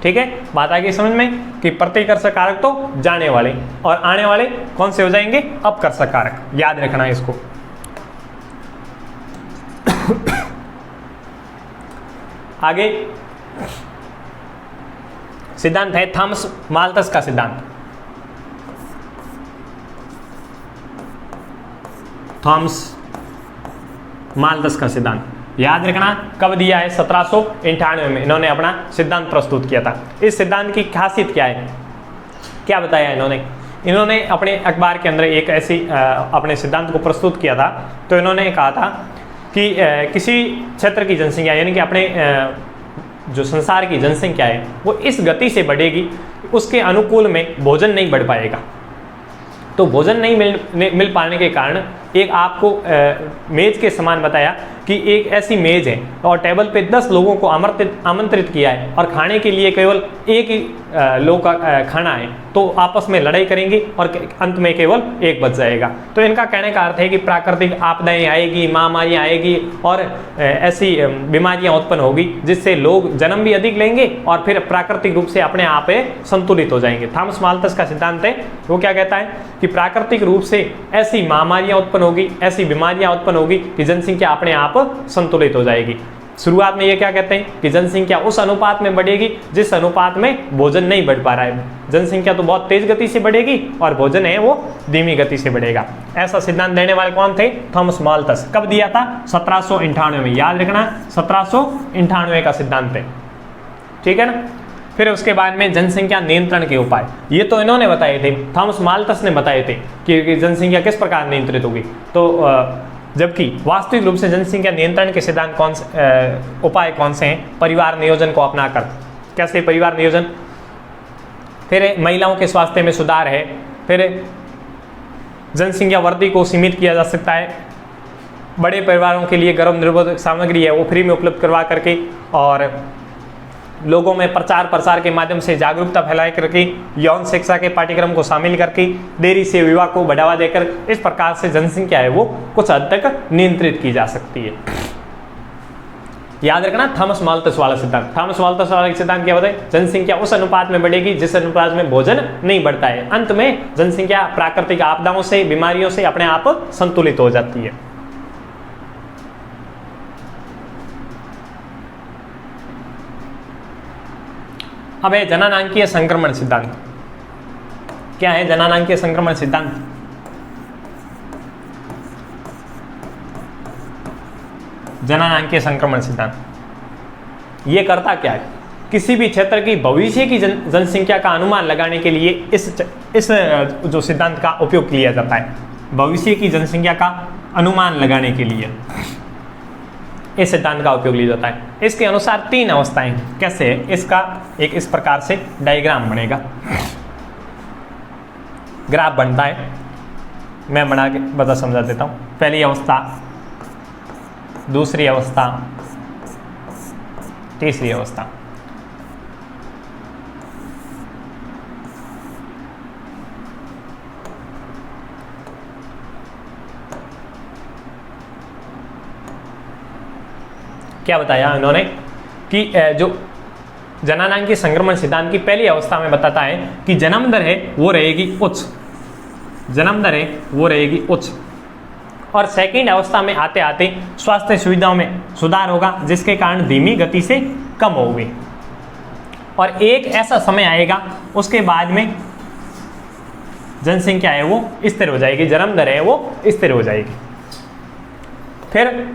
ठीक है, बात आ गई समझ में कि प्रतिकर्षक कारक तो जाने वाले, और आने वाले कौन से हो जाएंगे? अपकर्षक कारक। याद रखना है इसको। आगे सिद्धांत है थॉमस माल्थस का सिद्धांत। थॉमस माल्थस का सिद्धांत याद रखना कब दिया है? 1798 में इन्होंने अपना सिद्धांत प्रस्तुत किया था। इस सिद्धांत की खासियत क्या है, क्या बताया इन्होंने अपने अखबार के अंदर एक ऐसी अपने सिद्धांत को प्रस्तुत किया था। तो इन्होंने कहा था कि किसी क्षेत्र की जनसंख्या, यानी कि अपने जो संसार की जनसंख्या है वो इस गति से बढ़ेगी, उसके अनुकूल में भोजन नहीं बढ़ पाएगा। तो भोजन नहीं मिल पाने के कारण एक आपको मेज के समान बताया कि एक ऐसी मेज है और टेबल पे 10 लोगों को आमंत्रित किया है, और खाने के लिए केवल एक ही लोग का खाना है, तो आपस में लड़ाई करेंगे और अंत में केवल एक बच जाएगा। तो इनका कहने का अर्थ है कि प्राकृतिक आपदाएं आएगी, महामारियां आएगी, और ऐसी बीमारियां उत्पन्न होगी जिससे लोग जन्म भी अधिक लेंगे और फिर प्राकृतिक रूप से अपने आप संतुलित हो जाएंगे। थॉमस माल्थस का सिद्धांत है, वो क्या कहता है कि प्राकृतिक रूप से ऐसी महामारियां उत्पन्न होगी, ऐसी बीमारियां उत्पन्न होगी कि जनसंख्या अपने आप संतुलित हो जाएगी। शुरुआत में ये क्या कहते हैं कि जनसंख्या उस अनुपात में बढ़ेगी जिस अनुपात में भोजन नहीं बढ़ पा रहा है। जनसंख्या तो बहुत तेज गति से बढ़ेगी और भोजन है वो धीमी गति से बढ़ेगा। ऐसा सिद्धांत देने वाले कौन थे? Thomas Malthus. कब दिया था? 1798 में। याद रखना 1798 का सिद्धांत है, ठीक है ना। फिर उसके बाद में जनसंख्या नियंत्रण के उपाय, ये तो इन्होंने बताए थे, थॉमस माल्थस ने बताए थे कि जनसंख्या किस प्रकार नियंत्रित होगी। तो जबकि वास्तविक रूप से जनसंख्या नियंत्रण के सिद्धांत उपाय कौन से हैं? परिवार नियोजन को अपनाकर। कैसे परिवार नियोजन? फिर महिलाओं के स्वास्थ्य में सुधार है, फिर जनसंख्या वृद्धि को सीमित किया जा सकता है, बड़े परिवारों के लिए गर्भ निरोधक सामग्री है वो फ्री में उपलब्ध करवा करके, और लोगों में प्रचार प्रसार के माध्यम से जागरूकता फैलाए करके, यौन शिक्षा के पाठ्यक्रम को शामिल करके, देरी से विवाह को बढ़ावा देकर, इस प्रकार से जनसंख्या है वो कुछ हद तक नियंत्रित की जा सकती है। याद रखना थॉमस माल्थस वाला सिद्धांत। थॉमस माल्थस वाला सिद्धांत क्या बताए? जनसंख्या उस अनुपात में बढ़ेगी जिस अनुपात में भोजन नहीं बढ़ता है। अंत में जनसंख्या प्राकृतिक आपदाओं से, बीमारियों से अपने आप संतुलित हो जाती है। अब है जननांकीय संक्रमण सिद्धांत। क्या है जननांकीय संक्रमण सिद्धांत? जननांकीय संक्रमण सिद्धांत ये करता क्या है? किसी भी क्षेत्र की भविष्य की जनसंख्या का अनुमान लगाने के लिए इस इस जो सिद्धांत का उपयोग किया जाता है भविष्य की जनसंख्या का अनुमान लगाने के लिए, इस सिद्धांत का उपयोग लिया जाता है। इसके अनुसार 3 अवस्थाएं कैसे है, इसका एक इस प्रकार से डायग्राम बनेगा, ग्राफ बनता है, मैं बना के बता समझा देता हूं। पहली अवस्था, दूसरी अवस्था, तीसरी अवस्था। क्या बताया इन्होंने कि जो जननांग संक्रमण सिद्धांत की पहली अवस्था में बताता है कि जन्म दर है वो रहेगी उच्च, जन्म दर है वो रहेगी उच्च, और सेकंड अवस्था में आते आते स्वास्थ्य सुविधाओं में सुधार होगा जिसके कारण धीमी गति से कम होगी, और एक ऐसा समय आएगा उसके बाद में जनसंख्या है वो स्थिर हो जाएगी, जन्म दर है वो स्थिर हो जाएगी। फिर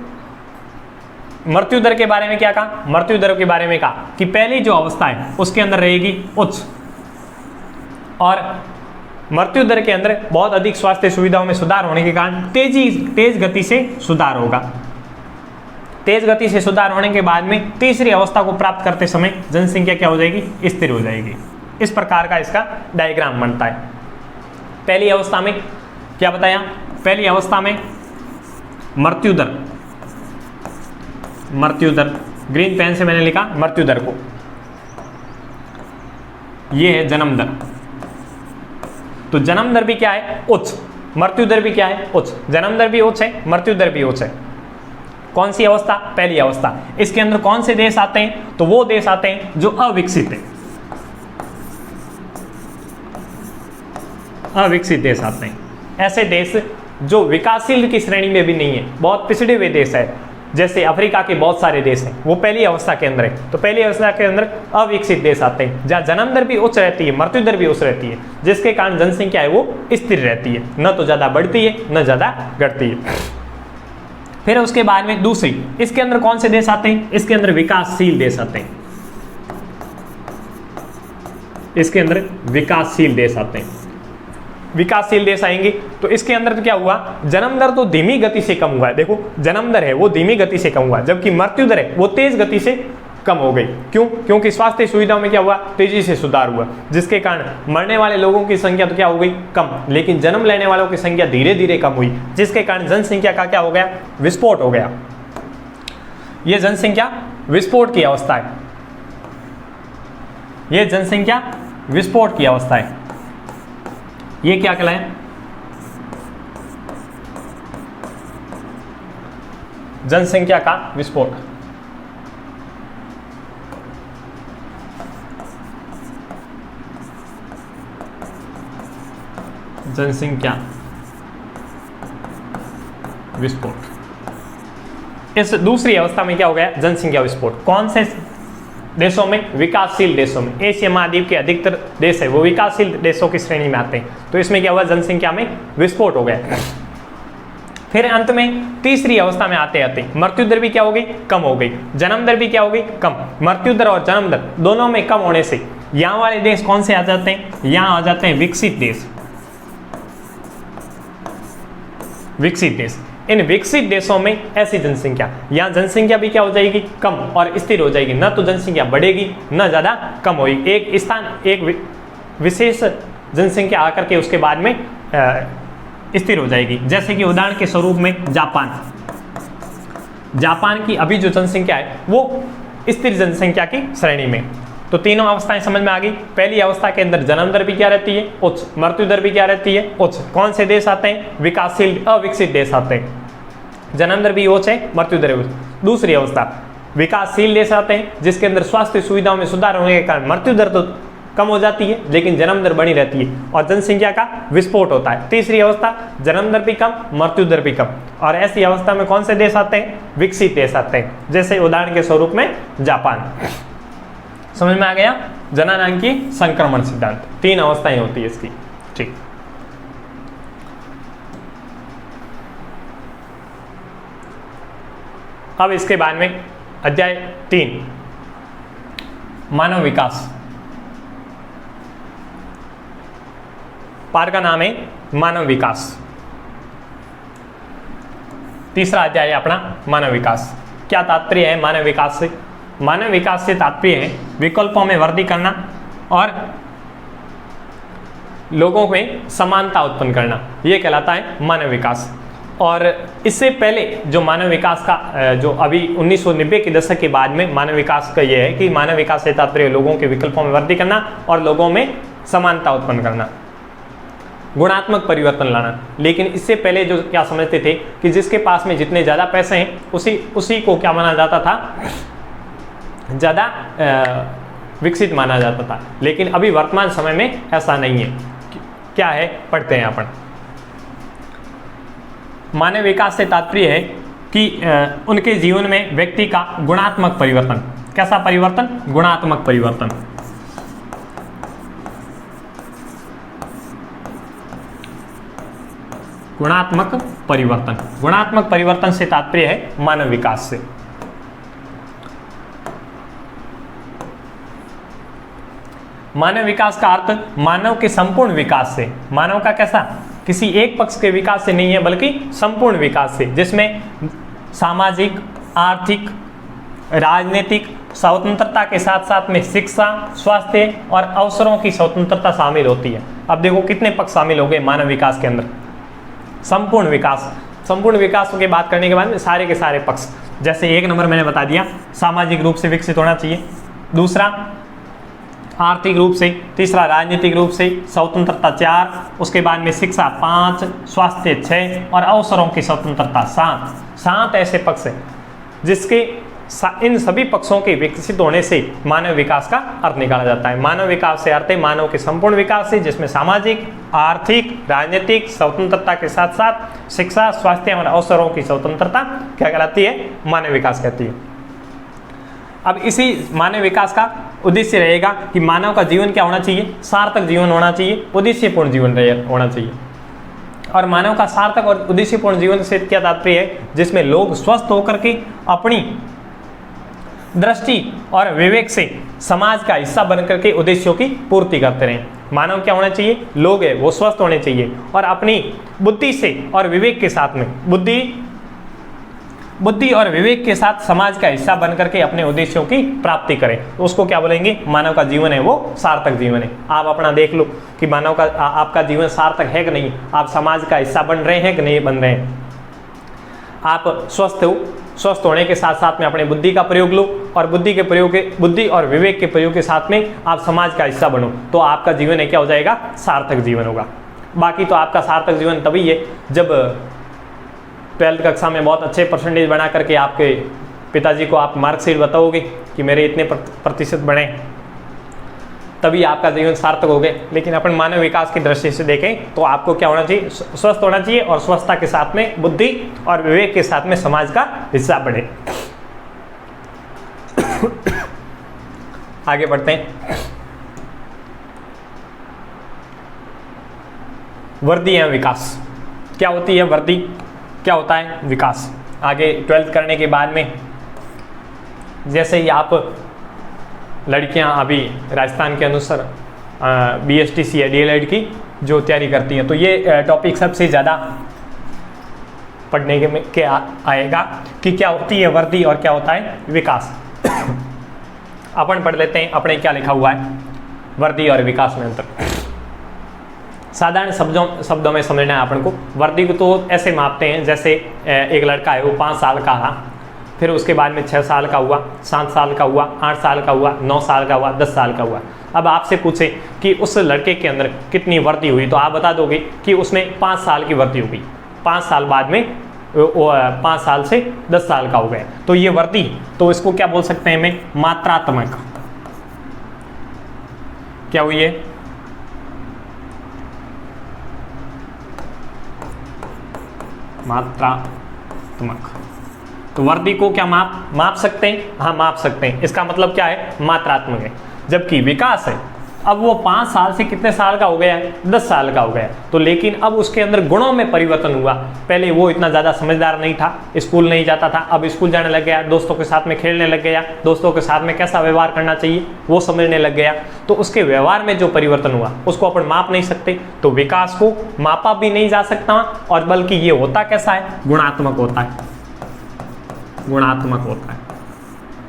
मृत्यु दर के बारे में क्या कहा, मृत्यु दर के बारे में कहा कि पहली जो अवस्था है उसके अंदर रहेगी उच्च, और मृत्यु दर के अंदर बहुत अधिक स्वास्थ्य सुविधाओं में सुधार होने के कारण तेज गति से सुधार होगा। तेज गति से सुधार होने के बाद में तीसरी अवस्था को प्राप्त करते समय जनसंख्या क्या हो जाएगी, स्थिर हो जाएगी। इस प्रकार का इसका डायग्राम बनता है। पहली अवस्था में क्या बताया, पहली अवस्था में मृत्यु दर, मृत्यु दर ग्रीन पेन से मैंने लिखा मृत्यु दर को, ये है जन्म दर। तो जन्म दर भी क्या है, उच्च, मृत्यु दर भी क्या है, उच्च, जन्म दर भी उच्च है, मृत्यु दर भी उच्च है। कौन सी अवस्था, पहली अवस्था। इसके अंदर कौन से देश आते हैं, तो वो देश आते हैं जो अविकसित है, अविकसित देश आते हैं। ऐसे देश जो विकासशील की श्रेणी में भी नहीं है, बहुत पिछड़े हुए देश है, जैसे अफ्रीका के बहुत सारे देश हैं, वो पहली अवस्था के अंदर है। तो पहली अवस्था के अंदर अविकसित देश आते हैं जहाँ जन्म दर भी उच्च रहती है, मृत्यु दर भी उच्च रहती है, जिसके कारण जनसंख्या है वो स्थिर रहती है, न तो ज़्यादा बढ़ती है न ज़्यादा घटती है। फिर उसके बाद में दूसरी, इसके अंदर कौन से देश आते हैं, इसके अंदर विकासशील देश आते हैं, इसके अंदर विकासशील देश आते हैं। विकासशील देश आएंगे तो इसके अंदर तो क्या हुआ, जन्म दर तो धीमी गति से कम हुआ है, देखो जन्म दर है वो धीमी गति से कम हुआ, जबकि मृत्यु दर है वो तेज गति से कम हो गई। क्यों, क्योंकि स्वास्थ्य सुविधाओं में क्या हुआ, तेजी से सुधार हुआ, जिसके कारण मरने वाले लोगों की संख्या तो क्या हो गई, कम, लेकिन जन्म लेने वालों की संख्या धीरे धीरे कम हुई, जिसके कारण जनसंख्या का क्या हो गया, विस्फोट हो गया। यह जनसंख्या विस्फोट की अवस्था है, यह जनसंख्या विस्फोट की अवस्था है। ये क्या कहलाए, जनसंख्या का विस्फोट। जनसंख्या विस्फोट। इस दूसरी अवस्था में क्या हो गया, जनसंख्या विस्फोट। कौन से देशों में, विकासशील देशों में। एशिया महाद्वीप के अधिकतर देश है वो विकासशील देशों की श्रेणी में आते हैं। तो इसमें क्या हुआ, जनसंख्या में विस्फोट हो गया। फिर अंत में तीसरी अवस्था में आते आते मृत्यु दर भी क्या हो गई, कम हो गई, जन्म दर भी क्या हो गई, कम। मृत्यु दर और जन्म दर दोनों में कम होने से यहाँ वाले देश कौन से आ जाते हैं, यहाँ आ जाते हैं विकसित देश, विकसित देश। इन विकसित देशों में ऐसी जनसंख्या, यहाँ जनसंख्या भी क्या हो जाएगी, कम और स्थिर हो जाएगी, न तो जनसंख्या बढ़ेगी न ज़्यादा कम होगी। एक स्थान, एक विशेष जनसंख्या आकर के उसके बाद में स्थिर हो जाएगी। जैसे कि उदाहरण के स्वरूप में जापान, जापान की अभी जो जनसंख्या है वो स्थिर जनसंख्या की श्रेणी में। तो तीनों अवस्थाएं समझ में आ गई। पहली अवस्था के अंदर जन्म दर भी क्या रहती है, उच्च, मृत्यु दर भी क्या रहती है, उच्च। कौन से देश आते हैं, विकासशील अविकसित देश आते हैं, जन्म दर भी उच्च है, मृत्यु दर भी उच्च। दूसरी अवस्था विकासशील देश आते हैं जिसके अंदर स्वास्थ्य सुविधाओं में सुधार होने के कारण मृत्यु दर तो कम हो जाती है लेकिन जन्म दर बनी रहती है और जनसंख्या का विस्फोट होता है। तीसरी अवस्था जन्म दर भी कम, मृत्यु दर भी कम। और ऐसी अवस्था में कौन से देश आते हैं, विकसित देश आते हैं, जैसे उदाहरण के स्वरूप में जापान। समझ में आ गया, जननांग की संक्रमण सिद्धांत। 3 अवस्थाएं होती है इसकी, ठीक। अब इसके बाद में अध्याय 3 मानव विकास। पाठ का नाम है मानव विकास। तीसरा अध्याय है अपना मानव विकास। क्या तात्पर्य है मानव विकास से? मानव विकास से तात्पर्य है विकल्पों में वृद्धि करना और लोगों में समानता उत्पन्न करना, यह कहलाता है मानव विकास। और इससे पहले जो मानव विकास का जो अभी 1990 के दशक के बाद में मानव विकास का यह है कि मानव विकास से तात्पर्य लोगों के विकल्पों में वृद्धि करना और लोगों में समानता उत्पन्न करना, गुणात्मक परिवर्तन लाना। लेकिन इससे पहले जो क्या समझते थे कि जिसके पास में जितने ज़्यादा पैसे हैं उसी को क्या माना जाता था, ज़्यादा विकसित माना जाता था। लेकिन अभी वर्तमान समय में ऐसा नहीं है। क्या है पढ़ते हैं अपन। मानव विकास से तात्पर्य है कि उनके जीवन में व्यक्ति का गुणात्मक परिवर्तन। कैसा परिवर्तन? गुणात्मक परिवर्तन। गुणात्मक परिवर्तन। गुणात्मक परिवर्तन से तात्पर्य है मानव विकास से। मानव विकास का अर्थ मानव के संपूर्ण विकास से। मानव का कैसा? किसी एक पक्ष के विकास से नहीं है बल्कि संपूर्ण विकास से, जिसमें सामाजिक, आर्थिक, राजनीतिक स्वतंत्रता के साथ साथ में शिक्षा, स्वास्थ्य और अवसरों की स्वतंत्रता शामिल होती है। अब देखो कितने पक्ष शामिल हो गए मानव विकास के अंदर। संपूर्ण विकास। संपूर्ण विकास की बात करने के बाद में सारे के सारे पक्ष, जैसे एक नंबर मैंने बता दिया सामाजिक रूप से विकसित होना चाहिए, दूसरा आर्थिक रूप से, तीसरा राजनीतिक रूप से स्वतंत्रता 4, उसके बाद में शिक्षा 5, स्वास्थ्य 6 और अवसरों की स्वतंत्रता 7। 7 ऐसे पक्ष हैं जिसके इन सभी पक्षों के विकसित होने से मानव विकास का अर्थ निकाला जाता है। मानव विकास से अर्थ है मानव के संपूर्ण विकास से, जिसमें सामाजिक, आर्थिक, राजनीतिक स्वतंत्रता के साथ साथ शिक्षा, स्वास्थ्य और अवसरों की स्वतंत्रता क्या कहलाती है? मानव विकास कहती है। अब इसी मानव विकास का उद्देश्य रहेगा कि मानव का जीवन क्या होना चाहिए? सार्थक जीवन होना चाहिए, उद्देश्यपूर्ण जीवन होना चाहिए। और मानव का सार्थक और उद्देश्यपूर्ण जीवन से क्या तात्पर्य है? जिसमें लोग स्वस्थ होकर के अपनी दृष्टि और विवेक से समाज का हिस्सा बनकर के उद्देश्यों की पूर्ति करते रहें। मानव क्या होना चाहिए? लोग है वो स्वस्थ होने चाहिए और अपनी बुद्धि से और विवेक के साथ में बुद्धि और विवेक के साथ समाज का हिस्सा बनकर के अपने उद्देश्यों की प्राप्ति करें। तो उसको क्या बोलेंगे? मानव का जीवन है वो सार्थक जीवन है। आप अपना देख लो कि मानव का आपका जीवन सार्थक है कि नहीं, आप समाज का हिस्सा बन रहे हैं कि नहीं बन रहे हैं। आप स्वस्थ हो, स्वस्थ होने के साथ साथ में अपने बुद्धि का प्रयोग लो और बुद्धि और विवेक के प्रयोग के साथ में आप समाज का हिस्सा बनो, तो आपका जीवन है क्या हो जाएगा? सार्थक जीवन होगा। बाकी तो आपका सार्थक जीवन तभी है जब 12th कक्षा में बहुत अच्छे परसेंटेज बना करके आपके पिताजी को आप मार्कशीट बताओगे कि मेरे इतने प्रतिशत बने, तभी आपका जीवन सार्थक हो गए। लेकिन अपन मानव विकास की दृष्टि से देखें तो आपको क्या होना चाहिए? स्वस्थ होना चाहिए और स्वस्थता के साथ में बुद्धि और विवेक के साथ में समाज का हिस्सा बने। आगे बढ़ते हैं। वृद्धि एवं विकास। क्या होती है वृद्धि? क्या होता है विकास? आगे 12th करने के बाद में जैसे ही आप लड़कियां अभी राजस्थान के अनुसार BSTC या DLED की जो तैयारी करती हैं, तो ये टॉपिक सबसे ज़्यादा पढ़ने के आएगा कि क्या होती है वृद्धि और क्या होता है विकास। अपन पढ़ लेते हैं अपने क्या लिखा हुआ है वृद्धि और विकास में अंतर। साधारण शब्दों में समझना है अपन को। वृद्धि को तो ऐसे मापते हैं जैसे एक लड़का है वो 5 साल का रहा, फिर उसके बाद में 6 साल का हुआ, 7 साल का हुआ, 8 साल का हुआ, 9 साल का हुआ, 10 साल का हुआ। अब आपसे पूछे कि उस लड़के के अंदर कितनी वृद्धि हुई, तो आप बता दोगे कि उसमें 5 साल की वृद्धि हुई। 5 साल बाद में 5 साल से 10 साल का हो गया, तो ये वृद्धि, तो इसको क्या बोल सकते हैं हमें? मात्रात्मक। क्या हुई है? मात्रात्मक। तो वृद्धि को क्या माप सकते हैं? हाँ माप सकते हैं। इसका मतलब क्या है? मात्रात्मक है। जबकि विकास है, अब वो 5 साल से कितने साल का हो गया है, 10 साल का हो गया। तो लेकिन अब उसके अंदर गुणों में परिवर्तन हुआ। पहले वो इतना ज़्यादा समझदार नहीं था, स्कूल नहीं जाता था, अब स्कूल जाने लग गया, दोस्तों के साथ में खेलने लग गया, दोस्तों के साथ में कैसा व्यवहार करना चाहिए वो समझने लग गया। तो उसके व्यवहार में जो परिवर्तन हुआ उसको अपन माप नहीं सकते, तो विकास को मापा भी नहीं जा सकता, और बल्कि ये होता कैसा है, गुणात्मक होता है, गुणात्मक होता है।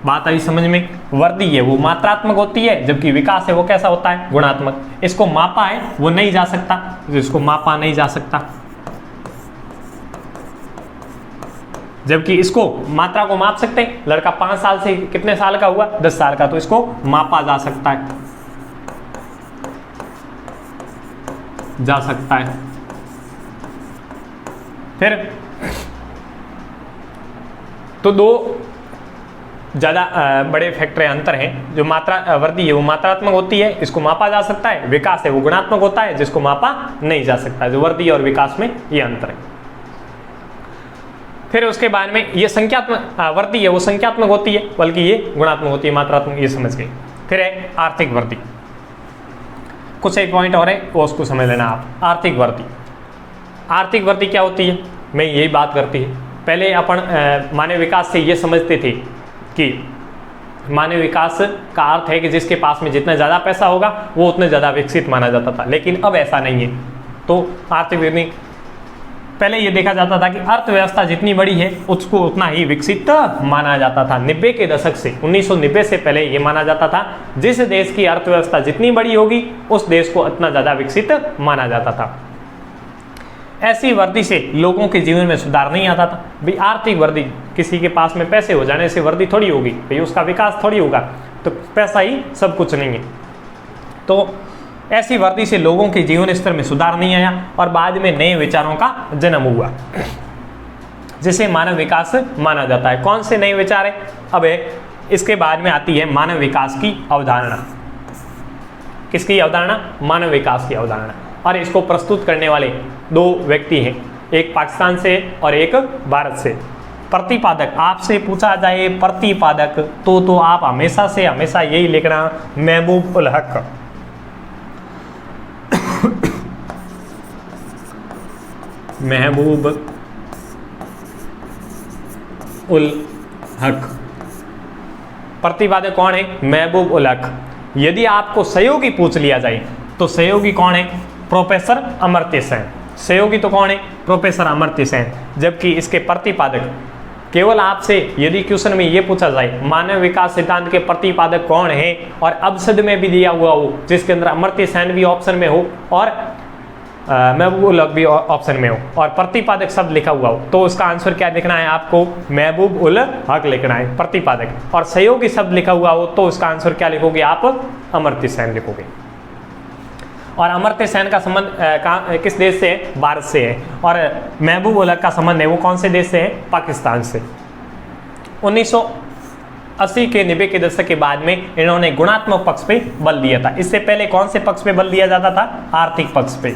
बात आई समझ में। वृद्धि है वो मात्रात्मक होती है, जबकि विकास है वो कैसा होता है, गुणात्मक। इसको मापा है वो नहीं जा सकता, इसको मापा नहीं जा सकता, जबकि इसको मात्रा को माप सकते हैं। लड़का 5 साल से कितने साल का हुआ, 10 साल का, तो इसको मापा जा सकता है, जा सकता है। फिर तो दो ज़्यादा बड़े फैक्टर अंतर हैं। जो मात्रा वृद्धि है वो मात्रात्मक होती है, इसको मापा जा सकता है। विकास है वो गुणात्मक होता है, जिसको मापा नहीं जा सकता। जो वृद्धि और विकास में ये अंतर है। फिर उसके बाद में ये संख्यात्मक वृद्धि है वो संख्यात्मक होती है, बल्कि ये गुणात्मक होती है, मात्रात्मक, ये समझ गए। फिर है आर्थिक वृद्धि। कुछ एक पॉइंट और है वो उसको समझ लेना आप। आर्थिक वृद्धि, आर्थिक वृद्धि क्या होती है, मैं यही बात करती है। पहले अपन मानव विकास से ये समझते थे कि मानव विकास का अर्थ है कि जिसके पास में जितना ज़्यादा पैसा होगा वो उतने ज़्यादा विकसित माना जाता था, लेकिन अब ऐसा नहीं है। तो आर्थिक वृद्धि पहले ये देखा जाता था कि अर्थव्यवस्था जितनी बड़ी है उसको उतना ही विकसित माना जाता था। 90 के दशक से 1990 से पहले ये माना जाता था जिस देश की अर्थव्यवस्था जितनी बड़ी होगी उस देश को उतना ज़्यादा विकसित माना जाता था। ऐसी वृद्धि से लोगों के जीवन में सुधार नहीं आता था। भाई आर्थिक वृद्धि, किसी के पास में पैसे हो जाने से वृद्धि थोड़ी होगी, भाई उसका विकास थोड़ी होगा, तो पैसा ही सब कुछ नहीं है। तो ऐसी वृद्धि से लोगों के जीवन स्तर में सुधार नहीं आया और बाद में नए विचारों का जन्म हुआ जिसे मानव विकास माना जाता है। कौन से नए विचार है, अब इसके बाद में आती है मानव विकास की अवधारणा। किसकी अवधारणा, मानव विकास की अवधारणा। और इसको प्रस्तुत करने वाले दो व्यक्ति हैं, एक पाकिस्तान से और एक भारत से। प्रतिपादक, आपसे पूछा जाए प्रतिपादक तो आप हमेशा से हमेशा यही लिखना, महबूब उल हक। महबूब उल हक। प्रतिपादक कौन है, महबूब उल हक। यदि आपको सहयोगी पूछ लिया जाए तो सहयोगी कौन है, प्रोफेसर अमर्त्य सेन। सहयोगी तो कौन है, प्रोफेसर अमर्त्य सेन। जबकि इसके प्रतिपादक, केवल आपसे यदि क्वेश्चन में ये पूछा जाए मानव विकास सिद्धांत के प्रतिपादक कौन है और अपशब्द में भी दिया हुआ हो जिसके अंदर अमर्त्य सेन भी ऑप्शन में हो और महबूब उल हक भी ऑप्शन में हो और प्रतिपादक शब्द लिखा हुआ हो, तो उसका आंसर क्या लिखना है आपको, महबूब उल हक लिखना है प्रतिपादक। और सहयोगी शब्द लिखा हुआ हो तो उसका आंसर क्या लिखोगे आप, अमर्त्य सेन लिखोगे। और अमर्त्य सेन का संबंध किस देश से है, भारत से है। और महबूब उल हक का संबंध है वो कौन से देश से है, पाकिस्तान से। 1980 के 90 के दशक के बाद में इन्होंने गुणात्मक पक्ष पे बल दिया था। इससे पहले कौन से पक्ष पे बल दिया जाता था, आर्थिक पक्ष पे,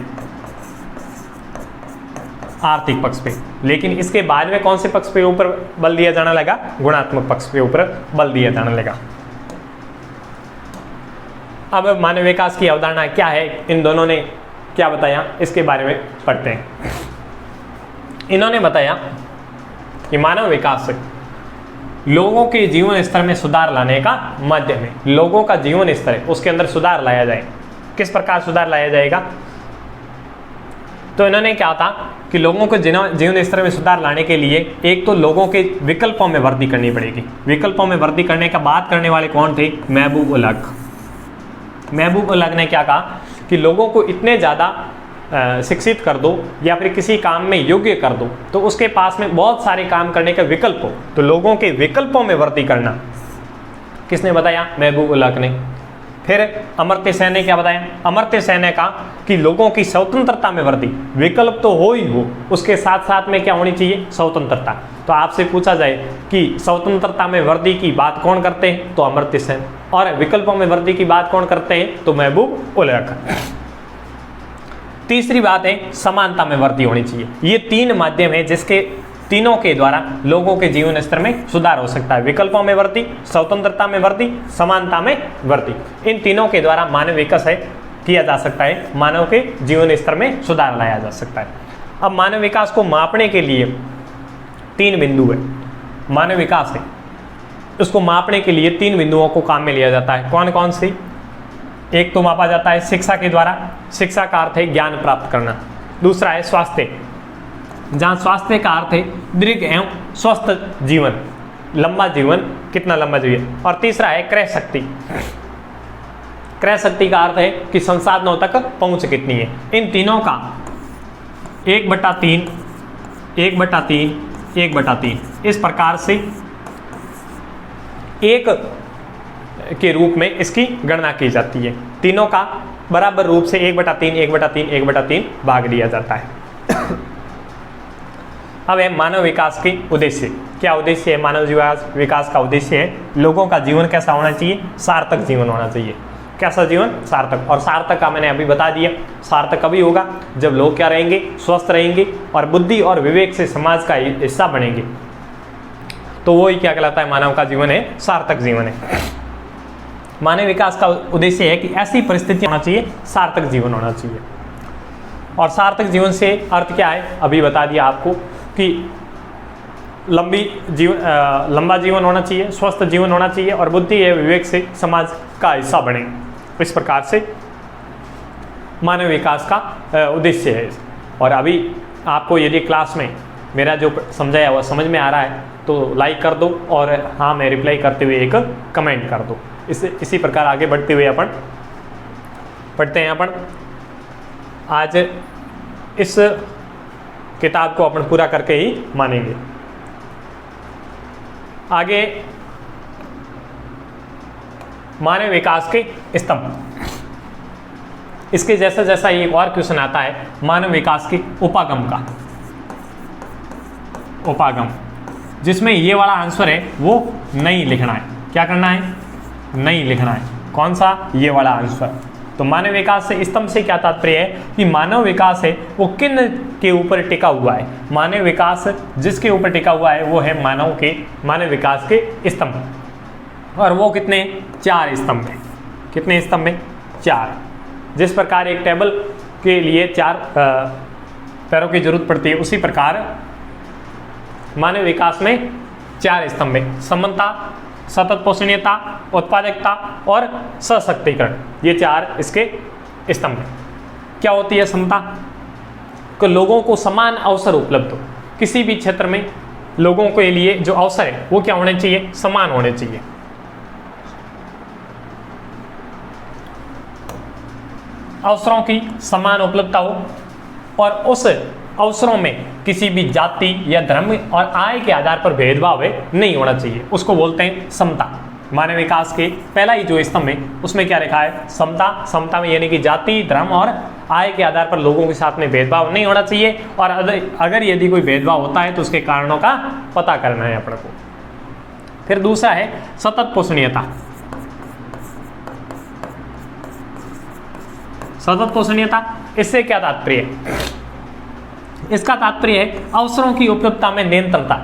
आर्थिक पक्ष पे। लेकिन इसके बाद में कौन से पक्ष पे ऊपर बल दिया जाने लगा, गुणात्मक पक्ष पे ऊपर बल दिया जाने लगा। अब मानव विकास की अवधारणा क्या है, इन दोनों ने क्या बताया, इसके बारे में पढ़ते हैं। इन्होंने बताया कि मानव विकास लोगों के जीवन स्तर में सुधार लाने का माध्यम है। लोगों का जीवन स्तर है उसके अंदर सुधार लाया जाए। किस प्रकार सुधार लाया जाएगा, तो इन्होंने क्या था कि लोगों को जीवन स्तर में सुधार लाने के लिए एक तो लोगों के विकल्पों में वृद्धि करनी पड़ेगी। विकल्पों में वृद्धि करने का बात करने वाले कौन थे, महबूब उल हक। महबूब उल हक ने क्या कहा कि लोगों को इतने ज़्यादा शिक्षित कर दो या फिर किसी काम में योग्य कर दो तो उसके पास में बहुत सारे काम करने का विकल्प हो, तो लोगों के विकल्पों में वृद्धि करना किसने बताया, महबूब उल हक ने। फिर अमर्त्य सेन ने क्या बताया, अमर्त्य सेन ने कहा कि लोगों की स्वतंत्रता में वृद्धि, विकल्प तो हो ही हो, उसके साथ साथ में क्या होनी चाहिए, स्वतंत्रता। तो आपसे पूछा जाए कि स्वतंत्रता में वृद्धि की बात कौन करते हैं, तो अमर्त्य सेन। और विकल्पों में वृद्धि की बात कौन करते हैं, तो महबूब उल हक। तीसरी बात है समानता में वृद्धि होनी चाहिए। ये तीन माध्यम है जिसके तीनों के द्वारा लोगों के जीवन स्तर में सुधार हो सकता है। विकल्पों में वृद्धि, स्वतंत्रता में वृद्धि, समानता में वृद्धि, इन तीनों के द्वारा मानव विकास है किया जा सकता है, मानव के जीवन स्तर में सुधार लाया जा सकता है। अब मानव विकास को मापने के लिए 3 बिंदु है। मानव विकास है उसको मापने के लिए 3 बिंदुओं को काम में लिया जाता है। कौन कौन सी? एक तो मापा जाता है शिक्षा के द्वारा, शिक्षा का अर्थ है ज्ञान प्राप्त करना। दूसरा है स्वास्थ्य, जहाँ स्वास्थ्य का अर्थ है दीर्घ एवं स्वस्थ जीवन, लंबा जीवन, कितना लंबा जीवन। और तीसरा है क्रय शक्ति। क्रय शक्ति का अर्थ है कि संसाधनों तक पहुंच कितनी है। इन तीनों का 1/3, 1/3, 1/3 इस प्रकार से एक के रूप में इसकी गणना की जाती है। तीनों का बराबर रूप से 1/3, 1/3, 1/3 भाग लिया जाता है। अब है मानव विकास के उद्देश्य। क्या उद्देश्य है मानव विकास का? उद्देश्य है लोगों का जीवन कैसा होना चाहिए? सार्थक जीवन होना चाहिए। कैसा जीवन? सार्थक। और सार्थक का मैंने अभी बता दिया, सार्थक कभी होगा जब लोग क्या रहेंगे? स्वस्थ रहेंगे और बुद्धि और विवेक से समाज का हिस्सा बनेंगे, तो वो ही क्या कहलाता है? मानव का जीवन है सार्थक जीवन है। मानव विकास का उद्देश्य है कि ऐसी परिस्थिति होना चाहिए, सार्थक जीवन होना चाहिए। और सार्थक जीवन से अर्थ क्या है? अभी बता दिया आपको कि लंबा जीवन होना चाहिए, स्वस्थ जीवन होना चाहिए और बुद्धि एवं विवेक से समाज का हिस्सा बने। इस प्रकार से मानव विकास का उद्देश्य है। और अभी आपको यदि क्लास में मेरा जो समझाया हुआ समझ में आ रहा है तो लाइक कर दो और हाँ मैं रिप्लाई करते हुए एक कमेंट कर दो। इसी प्रकार आगे बढ़ते हुए अपन पढ़ते हैं। अपन आज इस किताब को अपन पूरा करके ही मानेंगे। आगे मानव विकास के स्तंभ। इसके जैसा जैसा एक और क्वेश्चन आता है मानव विकास के उपागम का, उपागम, जिसमें ये वाला आंसर है वो नहीं लिखना है। क्या करना है? नहीं लिखना है। कौन सा? ये वाला आंसर। तो मानव विकास से स्तंभ से क्या तात्पर्य है कि मानव विकास है वो किन के ऊपर टिका हुआ है? मानव विकास जिसके ऊपर टिका हुआ है वो है मानव विकास के स्तंभ। और वो कितने? 4 स्तंभ है। कितने स्तंभ है? 4। जिस प्रकार एक टेबल के लिए 4 पैरों की जरूरत पड़ती है, उसी प्रकार मानव विकास में 4 स्तंभ है। समानता, सतत पोषणीयता, उत्पादकता और सशक्तिकरण, ये 4 इसके स्तंभ हैं। क्या होती है समता? कि लोगों को समान अवसर उपलब्ध हो। किसी भी क्षेत्र में लोगों के लिए जो अवसर है वो क्या होने चाहिए? समान होने चाहिए। अवसरों की समान उपलब्धता हो और उस अवसरों में किसी भी जाति या धर्म और आय के आधार पर भेदभाव नहीं होना चाहिए, उसको बोलते हैं समता। मानव विकास के पहला ही जो स्तंभ है उसमें क्या लिखा है? समता। समता में यानी कि जाति, धर्म और आय के आधार पर लोगों के साथ में भेदभाव नहीं होना चाहिए। और अगर यदि कोई भेदभाव होता है तो उसके कारणों का पता करना है अपने को। फिर दूसरा है सतत पोषणीयता। सतत पोषणीयता, इससे क्या तात्पर्य है? इसका तात्पर्य है अवसरों की उपलब्धता में निरंतरता।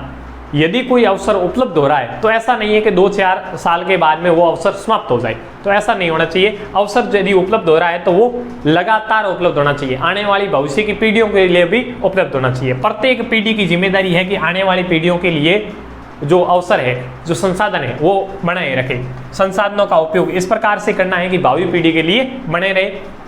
यदि कोई अवसर उपलब्ध हो रहा है तो ऐसा नहीं है कि 2-4 साल के बाद में वो अवसर समाप्त हो जाए, तो ऐसा नहीं होना चाहिए। अवसर यदि उपलब्ध हो रहा है तो वो लगातार उपलब्ध होना चाहिए, आने वाली भविष्य की पीढ़ियों के लिए भी उपलब्ध होना चाहिए। प्रत्येक पीढ़ी की जिम्मेदारी है कि आने वाली पीढ़ियों के लिए जो अवसर है, जो संसाधन है वो बनाए रखे। संसाधनों का उपयोग इस प्रकार से करना है कि भावी पीढ़ी के लिए बने रहे।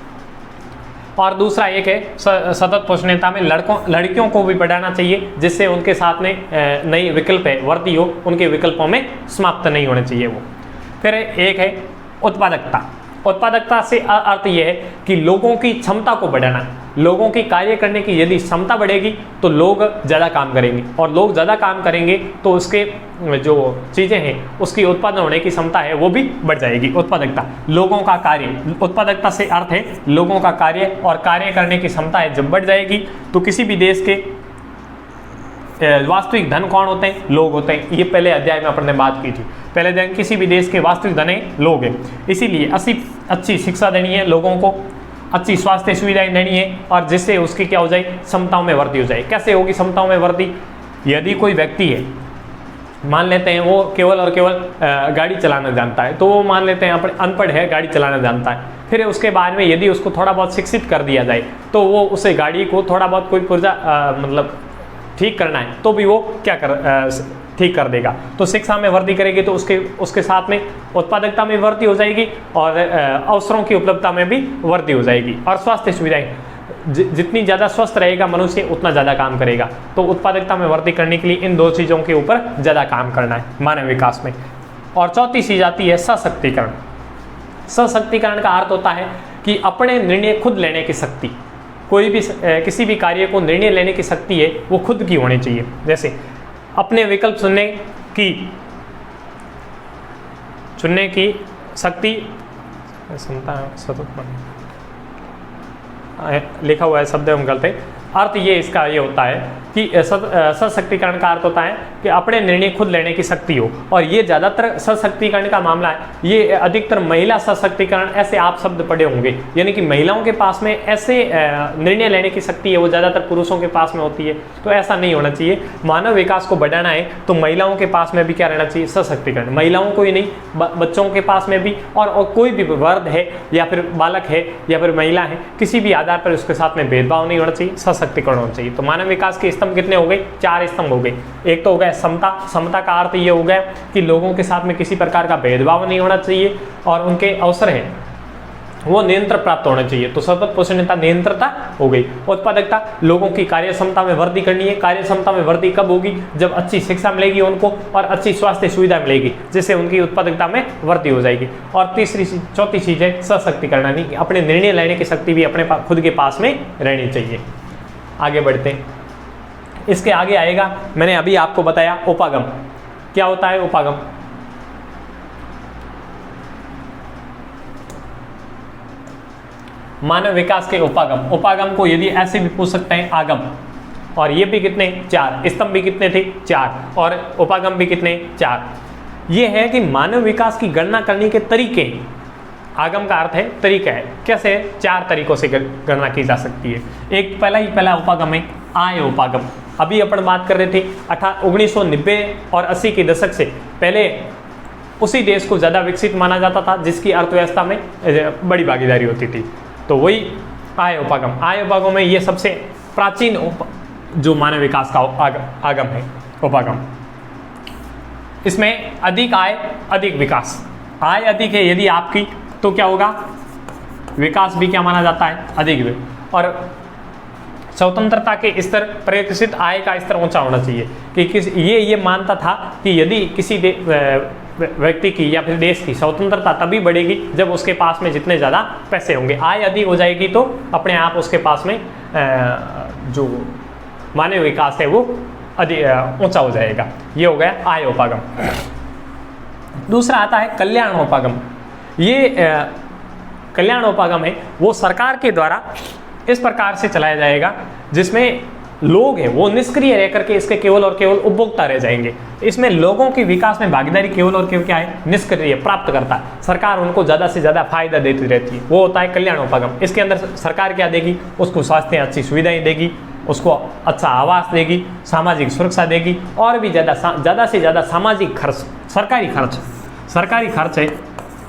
और दूसरा एक है सतत पोषणीयता में लड़कियों को भी बढ़ाना चाहिए, जिससे उनके साथ में नई विकल्प है वृद्धि हो, उनके विकल्पों में समाप्त नहीं होने चाहिए वो। फिर एक है उत्पादकता। उत्पादकता से अर्थ यह है कि लोगों की क्षमता को बढ़ाना। लोगों की कार्य करने की यदि क्षमता बढ़ेगी तो लोग ज़्यादा काम करेंगे, और लोग ज़्यादा काम करेंगे तो उसके जो चीज़ें हैं उसकी उत्पादन होने की क्षमता है वो भी बढ़ जाएगी। उत्पादकता, लोगों का कार्य, उत्पादकता से अर्थ है लोगों का कार्य, और कार्य करने की क्षमता है जब बढ़ जाएगी तो किसी भी देश के वास्तविक धन कौन होते हैं? लोग होते हैं। ये पहले अध्याय में अपन ने बात की थी। पहले दिन किसी भी देश के वास्तविक धन लोग हैं, इसीलिए अच्छी शिक्षा देनी है लोगों को, अच्छी स्वास्थ्य सुविधाएं देनी है, और जिससे उसकी क्या हो जाए? क्षमताओं में वृद्धि हो जाए। कैसे होगी क्षमताओं में वृद्धि? यदि कोई व्यक्ति है, मान लेते हैं वो केवल और केवल गाड़ी चलाना जानता है, तो वो मान लेते हैं अपने अनपढ़ है, गाड़ी चलाना जानता है, फिर उसके बाद में यदि उसको थोड़ा बहुत शिक्षित कर दिया जाए तो वो उसे गाड़ी को थोड़ा बहुत कोई पुर्जा मतलब ठीक करना है तो भी वो क्या ठीक कर देगा। तो शिक्षा में वृद्धि करेगी तो उसके साथ में उत्पादकता में वृद्धि हो जाएगी और अवसरों की उपलब्धता में भी वृद्धि हो जाएगी। और स्वास्थ्य सुविधाएं, जितनी ज़्यादा स्वस्थ रहेगा मनुष्य उतना ज़्यादा काम करेगा। तो उत्पादकता में वृद्धि करने के लिए इन दो चीज़ों के ऊपर ज़्यादा काम करना है मानव विकास में। और चौथी चीज़ आती है सशक्तिकरण। सशक्तिकरण का अर्थ होता है कि अपने निर्णय खुद लेने की शक्ति। कोई भी किसी भी कार्य को निर्णय लेने की शक्ति है वो खुद की होनी चाहिए। जैसे अपने विकल्प चुनने की शक्ति, लिखा हुआ है शब्द हम गलत है, अर्थ ये इसका ये होता है कि सशक्तिकरण का अर्थ होता है कि अपने निर्णय खुद लेने की शक्ति हो। और ये ज़्यादातर सशक्तिकरण का मामला है, ये अधिकतर महिला सशक्तिकरण ऐसे आप शब्द पढ़े होंगे, यानी कि महिलाओं के पास में ऐसे निर्णय लेने की शक्ति है वो ज़्यादातर पुरुषों के पास में होती है। तो ऐसा नहीं होना चाहिए। मानव विकास को बढ़ाना है तो महिलाओं के पास में भी क्या रहना चाहिए, सशक्तिकरण। महिलाओं को ही नहीं, बच्चों के पास में भी, और कोई भी वर्ग है या फिर बालक है या फिर महिला है, किसी भी आधार पर उसके साथ में भेदभाव नहीं होना चाहिए, सशक्तिकरण होना चाहिए। तो मानव विकास के स्तंभ कितने हो गए, 4 स्तंभ हो गए। एक तो हो गया समता। समता का अर्थ ये हो गया कि लोगों के साथ में किसी प्रकार का भेदभाव नहीं होना चाहिए और उनके अवसर है वो नियंत्रण प्राप्त होना चाहिए। तो सतत पोषणीयता नियंत्रता हो गई। उत्पादकता, लोगों की कार्य क्षमता में वृद्धि करनी है। कार्य क्षमता में वृद्धि कब होगी, जब अच्छी शिक्षा मिलेगी उनको और अच्छी स्वास्थ्य सुविधा मिलेगी, जिससे उनकी उत्पादकता में वृद्धि हो जाएगी। और चौथी चीज है सशक्तिकरण, यानी अपने निर्णय लेने की शक्ति भी अपने खुद के पास में रहनी चाहिए। आगे बढ़ते हैं। इसके आगे आएगा, मैंने अभी आपको बताया उपागम। क्या होता है उपागम? मानव विकास के उपागम। उपागम को यदि ऐसे भी पूछ सकते हैं आगम। और ये भी कितने, 4 स्तंभ भी कितने थे, 4, और उपागम भी कितने, 4। ये है कि मानव विकास की गणना करने के तरीके। आगम का अर्थ है तरीका है, कैसे, 4 तरीकों से गणना की जा सकती है। एक पहला उपागम है आय उपागम। अभी अपन बात कर रहे थे 1990 और 80 के दशक से पहले उसी देश को ज़्यादा विकसित माना जाता था जिसकी अर्थव्यवस्था में बड़ी भागीदारी होती थी। तो वही आय उपागम। आय उपागम में ये सबसे प्राचीन जो मानव विकास का आगम है उपागम। इसमें अधिक आय अधिक विकास। आय अधिक है यदि आपकी तो क्या होगा, विकास भी क्या माना जाता है, अधिक। और स्वतंत्रता के स्तर, प्रशिक्षित आय का स्तर ऊंचा होना चाहिए कि ये मानता था कि यदि किसी व्यक्ति की या फिर देश की स्वतंत्रता तभी बढ़ेगी जब उसके पास में जितने ज़्यादा पैसे होंगे। आय अधिक हो जाएगी तो अपने आप उसके पास में जो मानव विकास है वो अधिक ऊंचा हो जाएगा। ये हो गया आय उपागम। दूसरा आता है कल्याण उपागम। ये कल्याण उपागम है वो सरकार के द्वारा इस प्रकार से चलाया जाएगा जिसमें लोग हैं वो निष्क्रिय रह करके इसके केवल और केवल उपभोक्ता रह जाएंगे। इसमें लोगों की विकास में भागीदारी केवल और केवल क्या है, निष्क्रिय, प्राप्त करता है। सरकार उनको ज़्यादा से ज़्यादा फायदा देती रहती है, वो होता है कल्याण उपागम। इसके अंदर सरकार क्या देगी, उसको स्वास्थ्य अच्छी सुविधाएं देगी, उसको अच्छा आवास देगी, सामाजिक सुरक्षा देगी, और भी ज़्यादा से ज़्यादा सामाजिक खर्च, सरकारी खर्च है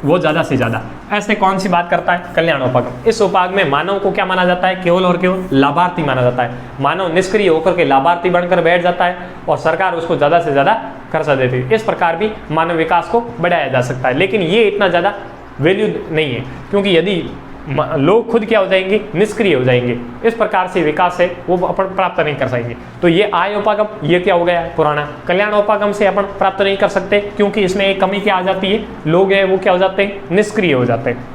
वो ज़्यादा से ज़्यादा। ऐसे कौन सी बात करता है, कल्याण उपागम। इस उपागम में मानव को क्या माना जाता है, केवल और केवल लाभार्थी माना जाता है। मानव निष्क्रिय होकर के लाभार्थी बनकर बैठ जाता है और सरकार उसको ज़्यादा से ज़्यादा खर्चा देती है। इस प्रकार भी मानव विकास को बढ़ाया जा सकता है, लेकिन ये इतना ज़्यादा वैल्यू नहीं है, क्योंकि यदि लोग खुद क्या हो जाएंगे, निष्क्रिय हो जाएंगे, इस प्रकार से विकास है वो अपन प्राप्त नहीं कर सकेंगे। तो ये आय उपागम ये क्या हो गया पुराना। कल्याण उपागम से अपन प्राप्त नहीं कर सकते क्योंकि इसमें एक कमी क्या आ जाती है, लोग हैं वो क्या हो जाते हैं, निष्क्रिय हो जाते हैं।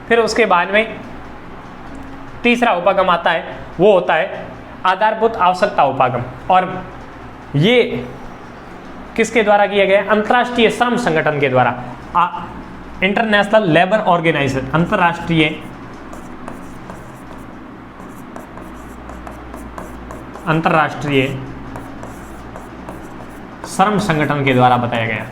फिर उसके बाद में तीसरा उपागम आता है, वो होता है आधारभूत आवश्यकता उपागम। और ये किसके द्वारा किया गया, अंतर्राष्ट्रीय श्रम संगठन के द्वारा, इंटरनेशनल लेबर ऑर्गेनाइजेशन, अंतर्राष्ट्रीय श्रम संगठन के द्वारा बताया गया,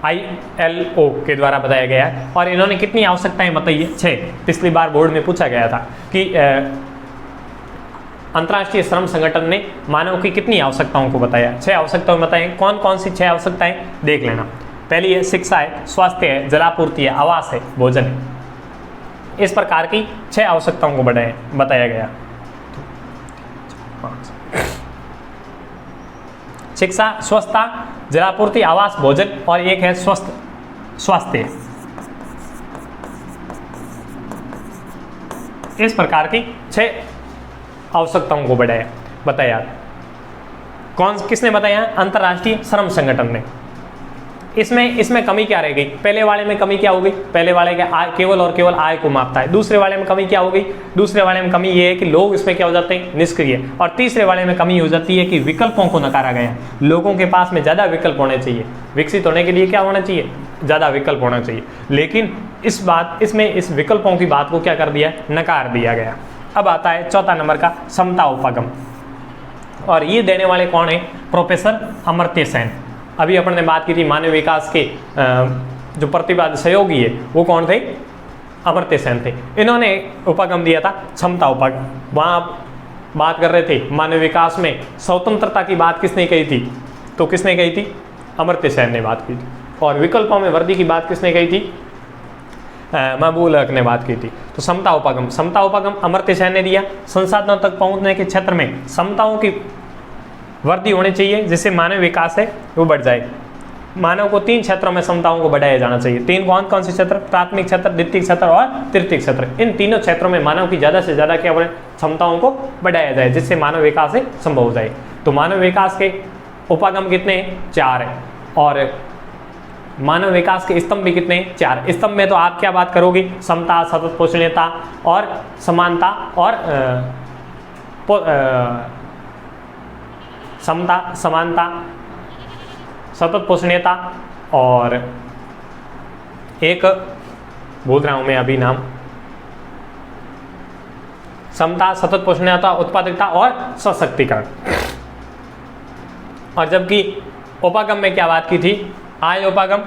ILO के द्वारा बताया गया है। और इन्होंने कितनी आवश्यकताएं बताई है, 6। पिछली बार बोर्ड में पूछा गया था कि अंतर्राष्ट्रीय श्रम संगठन ने मानव की कितनी आवश्यकताओं को बताया? 6 आवश्यकताएं बताएं। कौन कौन सी 6 आवश्यकताएं देख लेना। पहली है शिक्षा है, स्वास्थ्य है, जलापूर्ति है, आवास है, भोजन है। इस प्रकार की 6 आवश्यकताओं को बताया गया। शिक्षा, स्वच्छता, जलापूर्ति, आवास, भोजन और एक है स्वस्थ स्वास्थ्य। इस प्रकार की 6 आवश्यकताओं को बताया। किसने बताया? अंतर्राष्ट्रीय श्रम संगठन ने। इसमें कमी क्या रह गई? पहले वाले में कमी क्या हो गई? पहले वाले का केवल और केवल आय को मापता है। दूसरे वाले में कमी क्या हो गई? दूसरे वाले में कमी ये है कि लोग इसमें क्या हो जाते हैं? निष्क्रिय। और तीसरे वाले में कमी हो जाती है कि विकल्पों को नकारा गया। लोगों के पास में ज़्यादा विकल्प होने चाहिए। विकसित होने के लिए क्या होना चाहिए? ज़्यादा विकल्प होना चाहिए। लेकिन इसमें इस विकल्पों की बात को क्या कर दिया? नकार दिया गया। अब आता है चौथा नंबर का समता उपागम, और ये देने वाले कौन है? प्रोफेसर अमर्त्य सेन। अभी अपन ने बात की थी मानव विकास के जो प्रतिपाद्य सहयोगी है वो कौन थे? अमर्त्य सेन थे। इन्होंने उपागम दिया था क्षमता उपागम। वहाँ बात कर रहे थे मानव विकास में स्वतंत्रता की बात किसने कही थी? तो किसने कही थी? अमर्त्य सेन ने बात की थी। और विकल्पों में वृद्धि की बात किसने कही थी? महबूब हक ने बात की थी। तो समता उपागम अमर्त्य सेन ने दिया। संसाधनों तक पहुंचने के क्षेत्र में समताओं की वृद्धि होनी चाहिए, जिससे मानव विकास है वो बढ़ जाए। मानव को 3 क्षेत्रों में समताओं को बढ़ाया जाना चाहिए। 3 कौन से क्षेत्र? प्राथमिक क्षेत्र, द्वितीय क्षेत्र और तृतीय क्षेत्र। इन तीनों क्षेत्रों में मानव की ज़्यादा से ज़्यादा क्या क्षमताओं को बढ़ाया जाए, जिससे मानव विकास है संभव हो जाए। तो मानव विकास के उपागम कितने हैं? 4 है। और मानव विकास के स्तंभ भी कितने? 4। स्तंभ में तो आप क्या बात करोगे? समता, सतत पोषणीयता और समानता और समता, समानता, सतत पोषणीयता और एक भूल रहा हूं मैं अभी नाम, समता, सतत पोषणीयता, उत्पादकता और सशक्तिकरण। और जबकि उपागम में क्या बात की थी? आय उपागम,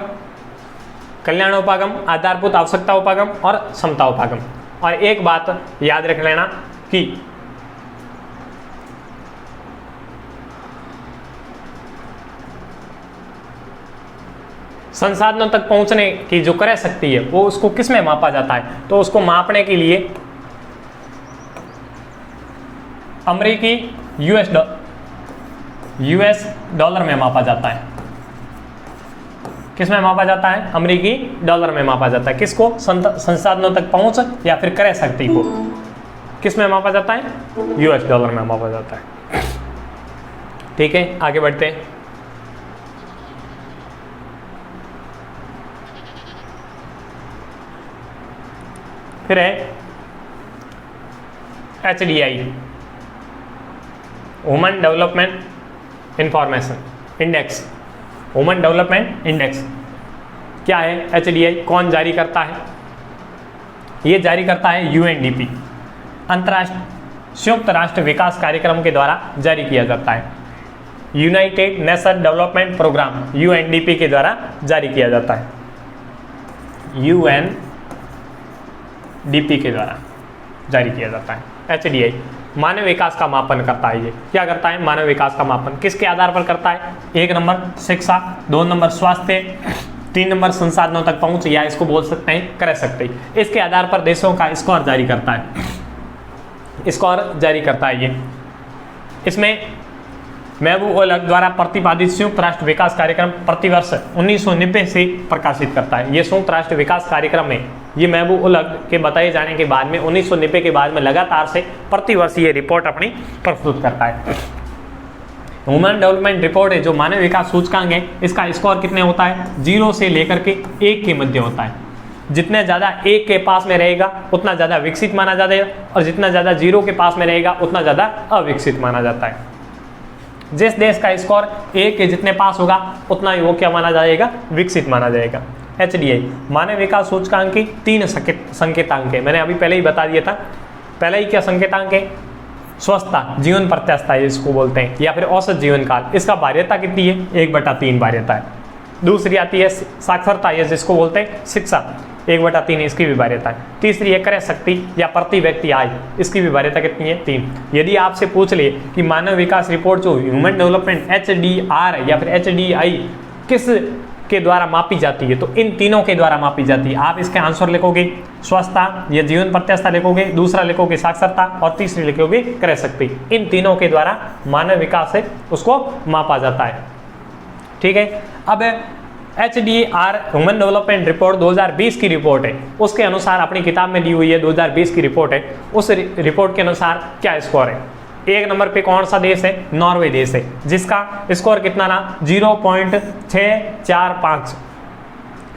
कल्याण उपागम, आधारभूत आवश्यकता उपागम और समता उपागम। और एक बात याद रख लेना कि संसाधनों तक पहुंचने की जो क्रय शक्ति है वो उसको किस में मापा जाता है? तो उसको मापने के लिए अमेरिकी यूएस डॉलर में मापा जाता है। किस में मापा जाता है? अमेरिकी डॉलर में मापा जाता है। किसको? संसाधनों तक पहुंच या फिर क्रय शक्ति को किस में मापा जाता है? यूएस डॉलर में मापा जाता है। ठीक है, आगे बढ़ते हैं। फिर है HDI, human development information index. Human development index क्या है? HDI कौन जारी करता है? ये जारी करता है UNDP, संयुक्त राष्ट्र विकास कार्यक्रम के द्वारा जारी किया जाता है। United Nation Development Programme UNDP के द्वारा जारी किया जाता है। UNDP के द्वारा जारी किया जाता है। HDI मानव विकास का मापन करता है। ये क्या करता है? मानव विकास का मापन किसके आधार पर करता है? 1 नंबर शिक्षा, 2 नंबर स्वास्थ्य, 3 नंबर संसाधनों तक पहुंच, या इसको बोल सकते हैं क्रय शक्ति। इसके आधार पर देशों का स्कोर जारी करता है। स्कोर जारी करता है ये। इसमें महबूब उल हक द्वारा प्रतिपादित संयुक्त राष्ट्र विकास कार्यक्रम प्रतिवर्ष 1990 से प्रकाशित करता है। ये संयुक्त राष्ट्र विकास कार्यक्रम में ये महबूब उल हक के बताए जाने के बाद में 1990 के बाद में लगातार से प्रतिवर्ष ये रिपोर्ट अपनी प्रस्तुत करता है। ह्यूमन डेवलपमेंट रिपोर्ट है जो मानव विकास सूचकांक है, इसका स्कोर कितने होता है? 0 से लेकर के 1 के मध्य होता है। जितने ज़्यादा 1 के पास में रहेगा उतना ज़्यादा विकसित माना जाता है, और जितना ज़्यादा 0 के पास में रहेगा उतना ज़्यादा अविकसित माना जाता है। जिस देश का स्कोर 1 के जितने पास होगा उतना ही वो क्या माना जाएगा? विकसित माना जाएगा। HDI मानव विकास सूचकांक की 3 संकेतांक है। मैंने अभी पहले ही बता दिया था। पहला ही क्या संकेतांक है? स्वस्थता, जीवन प्रत्याशा इसको बोलते हैं, या फिर औसत जीवन काल। इसका वरीयता कितनी है? 1/3 वरीयता है। दूसरी आती है साक्षरता, जिसको बोलते हैं शिक्षा। 1/3 इसकी भी वरीयता है। तीसरी है क्रय शक्ति या प्रति व्यक्ति आय, इसकी भी वरीयता कितनी है 3। यदि आपसे पूछ ले कि मानव विकास रिपोर्ट जो ह्यूमन डेवलपमेंट HDR या फिर HDI किस के द्वारा मापी जाती है, तो इन तीनों के द्वारा मापी जाती है। आप इसके आंसर लिखोगे स्वच्छता या जीवन प्रत्याशा लिखोगे, दूसरा लिखोगे साक्षरता और तीसरी लिखोगे क्रय शक्ति। इन तीनों के द्वारा मानव विकास है उसको मापा जाता है। ठीक है, अब HDR ह्यूमन डेवलपमेंट रिपोर्ट 2020 की रिपोर्ट है, उसके अनुसार अपनी किताब में दी हुई है 2020 की रिपोर्ट है। उस रिपोर्ट के अनुसार क्या स्कोर है? 1 नंबर पे कौन सा देश है? नॉर्वे देश है, जिसका स्कोर कितना ना 0.645।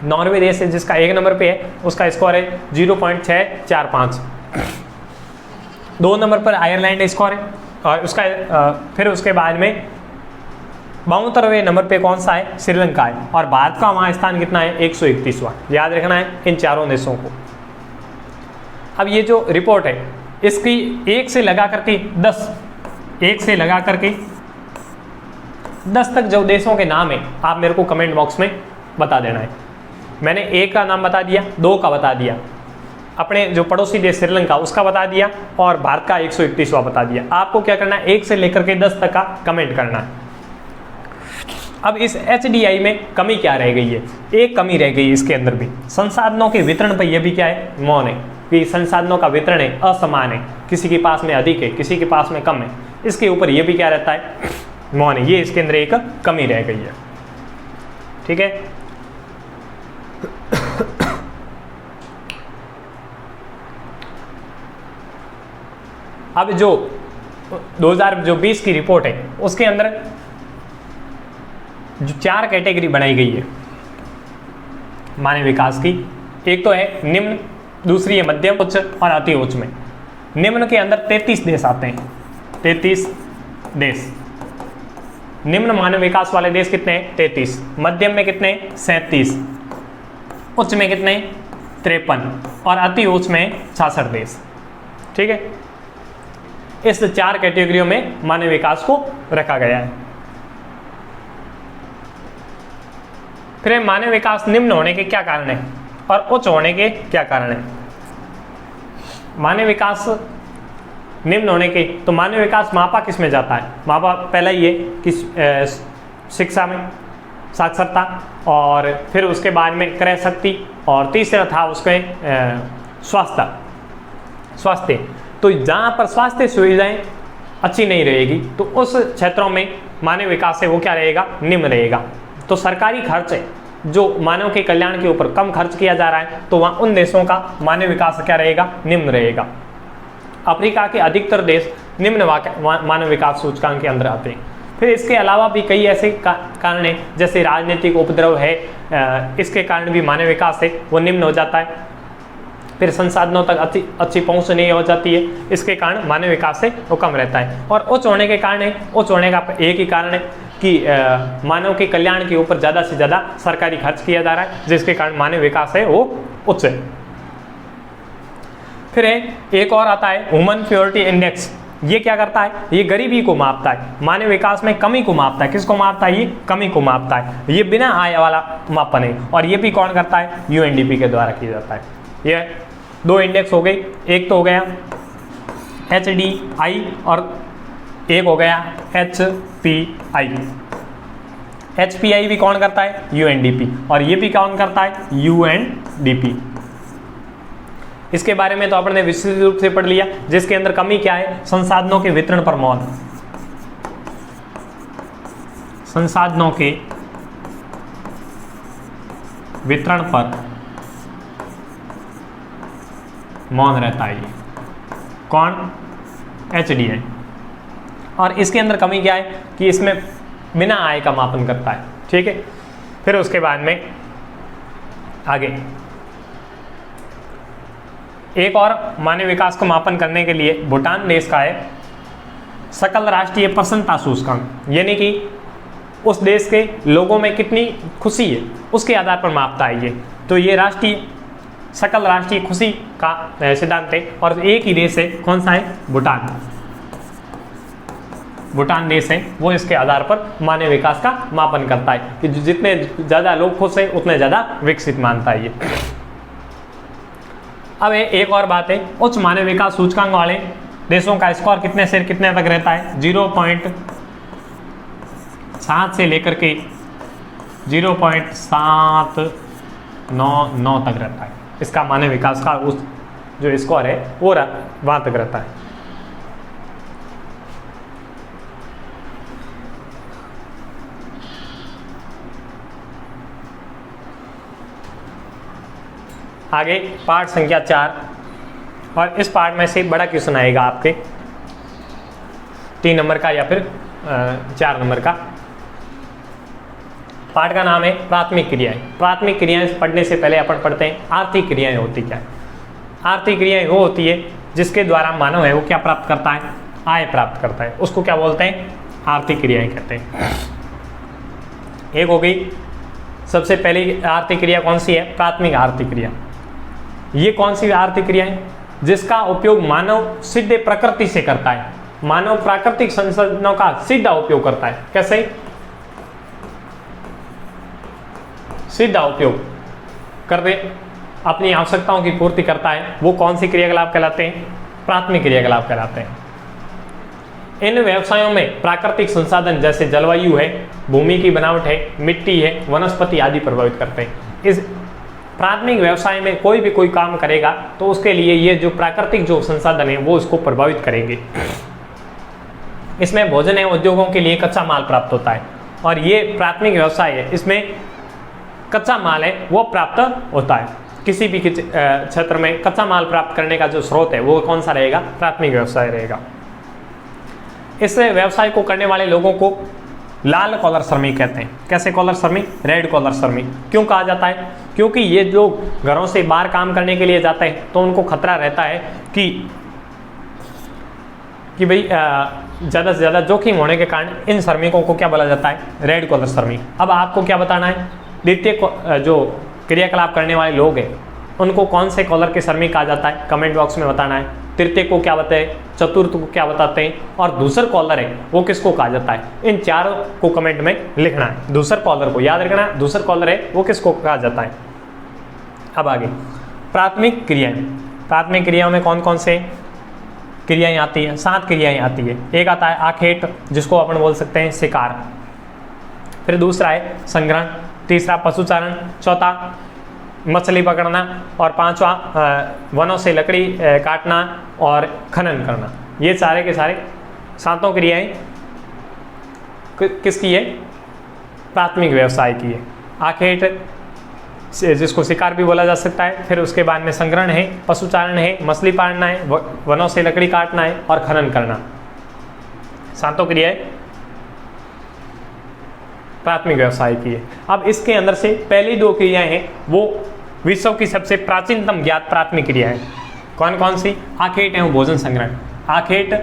नॉर्वे देश है जिसका 1 नंबर पे है, उसका स्कोर है 0.645। 2 नंबर पर आयरलैंड स्कोर है और उसका फिर उसके बाद में 72वें नंबर पे कौन सा है? श्रीलंका है। और भारत का वहाँ स्थान कितना है? 131वां। याद रखना है इन चारों देशों को। अब ये जो रिपोर्ट है इसकी 1 से लगा करके 10 तक जो देशों के नाम है आप मेरे को कमेंट बॉक्स में बता देना है। मैंने 1 का नाम बता दिया, 2 का बता दिया, अपने जो पड़ोसी देश श्रीलंका उसका बता दिया और भारत का 131वां बता दिया। आपको क्या करना है? 1 से लेकर के 10 तक का कमेंट करना है। अब इस HDI में कमी क्या रह गई है? एक कमी रह गई इसके अंदर भी, संसाधनों के वितरण पर यह भी क्या है? मौन है कि संसाधनों का वितरण है असमान है, किसी के पास में अधिक है, किसी के पास में कम है। इसके ऊपर यह भी क्या रहता है? मौन है। ये इसके अंदर एक कमी रह गई है। ठीक है, अब जो 2020 की रिपोर्ट है उसके अंदर जो 4 कैटेगरी बनाई गई है मानव विकास की। एक तो है निम्न, दूसरी है मध्यम, उच्च और अति उच्च में। निम्न के अंदर 33 देश आते हैं, 33 देश। निम्न मानव विकास वाले देश कितने हैं? 33। मध्यम में कितने? 37। उच्च में कितने? 53 और अति उच्च में 66 देश। ठीक है, इस 4 कैटेगरियों में मानव विकास को रखा गया है। फिर मानव विकास निम्न होने के क्या कारण है और उच्च होने के क्या कारण है? मानव विकास निम्न होने के, तो मानव विकास मापा किस में जाता है? मापा पहला ये कि शिक्षा में, साक्षरता, और फिर उसके बाद में क्रय शक्ति, और तीसरा था उसके स्वास्थ्य। तो जहाँ पर स्वास्थ्य सुविधाएं अच्छी नहीं रहेगी तो उस क्षेत्रों में मानव विकास है वो क्या रहेगा? निम्न रहेगा। तो सरकारी खर्च है जो मानव के कल्याण के ऊपर कम खर्च किया जा रहा है, तो वहाँ उन देशों का मानव विकास क्या रहेगा? निम्न रहेगा। अफ्रीका के अधिकतर देश निम्न मानव विकास सूचकांक के अंदर आते हैं। फिर इसके अलावा भी कई ऐसे कारण हैं, जैसे राजनीतिक उपद्रव है, इसके कारण भी मानव विकास है वो निम्न हो जाता है। फिर संसाधनों तक अच्छी पहुंच नहीं हो जाती है, इसके कारण मानव विकास है वो कम रहता है। और उच्च होने के कारण है, उच्च होने का एक ही कारण है कि मानव के कल्याण के ऊपर ज़्यादा से ज़्यादा सरकारी खर्च किया जा रहा है, जिसके कारण मानव विकास है वो उच्च है। फिर एक और आता है ह्यूमन प्योरिटी इंडेक्स। ये क्या करता है? ये गरीबी को मापता है, मानव विकास में कमी को मापता है। किसको मापता है? ये कमी को मापता है। ये बिना आय वाला मापन है, और ये भी कौन करता है? UNDP के द्वारा किया जाता है। ये 2 इंडेक्स हो गए, एक तो हो गया HDI और एक हो गया HPI। HPI भी कौन करता है? UNDP। और ये भी कौन करता है? UNDP। इसके बारे में तो आपने विस्तृत रूप से पढ़ लिया, जिसके अंदर कमी क्या है? संसाधनों के वितरण पर मौन। संसाधनों के वितरण पर मौन रहता है। ये कौन? HDI। और इसके अंदर कमी क्या है कि इसमें बिना आय का मापन करता है। ठीक है, फिर उसके बाद में आगे एक और मानव विकास को मापन करने के लिए भूटान देश का है सकल राष्ट्रीय प्रसन्नता सूचकांक, यानी कि उस देश के लोगों में कितनी खुशी है उसके आधार पर मापता है ये। तो ये सकल राष्ट्रीय खुशी का सिद्धांत है, और एक ही देश है, कौन सा है? भूटान देश है वो इसके आधार पर मानव विकास का मापन करता है कि जितने ज़्यादा लोग खुश हैं उतने ज़्यादा विकसित मानता है ये। अब एक और बात है, उच्च मानव विकास सूचकांक वाले देशों का स्कोर कितने से कितने तक रहता है? 0.7 से लेकर के 0.799 तक रहता है। इसका मानव विकास का उस जो स्कोर है वो वहां तक रहता है। आगे पाठ संख्या 4, और इस पाठ में से बड़ा क्वेश्चन आएगा आपके 3 नंबर का या फिर 4 नंबर का। पाठ का नाम है प्राथमिक क्रियाएं। प्राथमिक क्रियाएं पढ़ने से पहले अपन पढ़ते हैं आर्थिक क्रियाएं होती क्या है। आर्थिक क्रियाएं वो होती है जिसके द्वारा मानव है वो क्या प्राप्त करता है? आय प्राप्त करता है, उसको क्या बोलते हैं? आर्थिक क्रियाएं कहते हैं। एक हो गई सबसे पहली आर्थिक क्रिया कौन सी है? प्राथमिक आर्थिक क्रिया। ये कौन सी आर्थिक क्रिया है? जिसका उपयोग मानव सिद्ध प्रकृति से करता है। मानव प्राकृतिक संसाधनों का सीधा उपयोग करता है। कैसे? सीधा उपयोग करते अपनी आवश्यकताओं की पूर्ति करता है। वो कौन सी क्रियाकलाप कहलाते हैं? प्राथमिक क्रियाकलाप कहलाते हैं। इन व्यवसायों में प्राकृतिक संसाधन जैसे जलवायु है, भूमि की बनावट है, मिट्टी है, वनस्पति आदि प्रभावित करते हैं। इस प्राथमिक व्यवसाय में कोई भी कोई काम करेगा तो उसके लिए ये जो प्राकृतिक जो संसाधन है वो इसको प्रभावित करेंगे। इसमें भोजन एवं उद्योगों के लिए कच्चा माल प्राप्त होता है, और ये प्राथमिक व्यवसाय है, इसमें कच्चा माल है वो प्राप्त होता है। किसी भी क्षेत्र में कच्चा माल प्राप्त करने का जो स्रोत है वो कौन सा रहेगा? प्राथमिक व्यवसाय रहेगा। इस व्यवसाय को करने वाले लोगों को लाल कॉलर श्रमिक कहते हैं। कैसे कॉलर श्रमिक? रेड कॉलर श्रमिक। क्यों कहा जाता है? क्योंकि ये लोग घरों से बाहर काम करने के लिए जाते हैं तो उनको खतरा रहता है कि भाई ज़्यादा से ज़्यादा जोखिम होने के कारण इन श्रमिकों को क्या बोला जाता है? रेड कॉलर श्रमिक। अब आपको क्या बताना है? द्वितीय जो क्रियाकलाप करने वाले लोग हैं उनको कौन से कॉलर के श्रमिक कहा जाता है? कमेंट बॉक्स में बताना है। तृतीय को क्या बताते हैं? चतुर्थ को क्या बताते हैं? और दूसर कॉलर है वो किसको कहा जाता है? इन चारों को कमेंट में लिखना है। दूसर कॉलर को याद रखना, दूसर कॉलर है वो किसको कहा जाता है। अब आगे प्राथमिक क्रियाएं। प्राथमिक क्रियाओं में कौन कौन से क्रियाएं आती हैं? 7 क्रियाएं आती है। एक आता है आखेट, जिसको अपन बोल सकते हैं शिकार। फिर दूसरा है संग्रहण, तीसरा पशुचारण, चौथा मछली पकड़ना, और पांचवा वनों से लकड़ी काटना और खनन करना। ये सारे के सारे 7 क्रियाएं किसकी है? प्राथमिक व्यवसाय की है। आखेट जिसको शिकार भी बोला जा सकता है, फिर उसके बाद में संग्रहण है, पशुचारण है, मछली पालना है, वनों से लकड़ी काटना है और खनन करना। 7 क्रियाएं प्राथमिक व्यवसाय की है। अब इसके अंदर से पहली 2 क्रियाएं हैं वो विश्व की सबसे प्राचीनतम ज्ञात प्राथमिक क्रिया है। कौन कौन सी? आखेट एवं भोजन संग्रहण। आखेट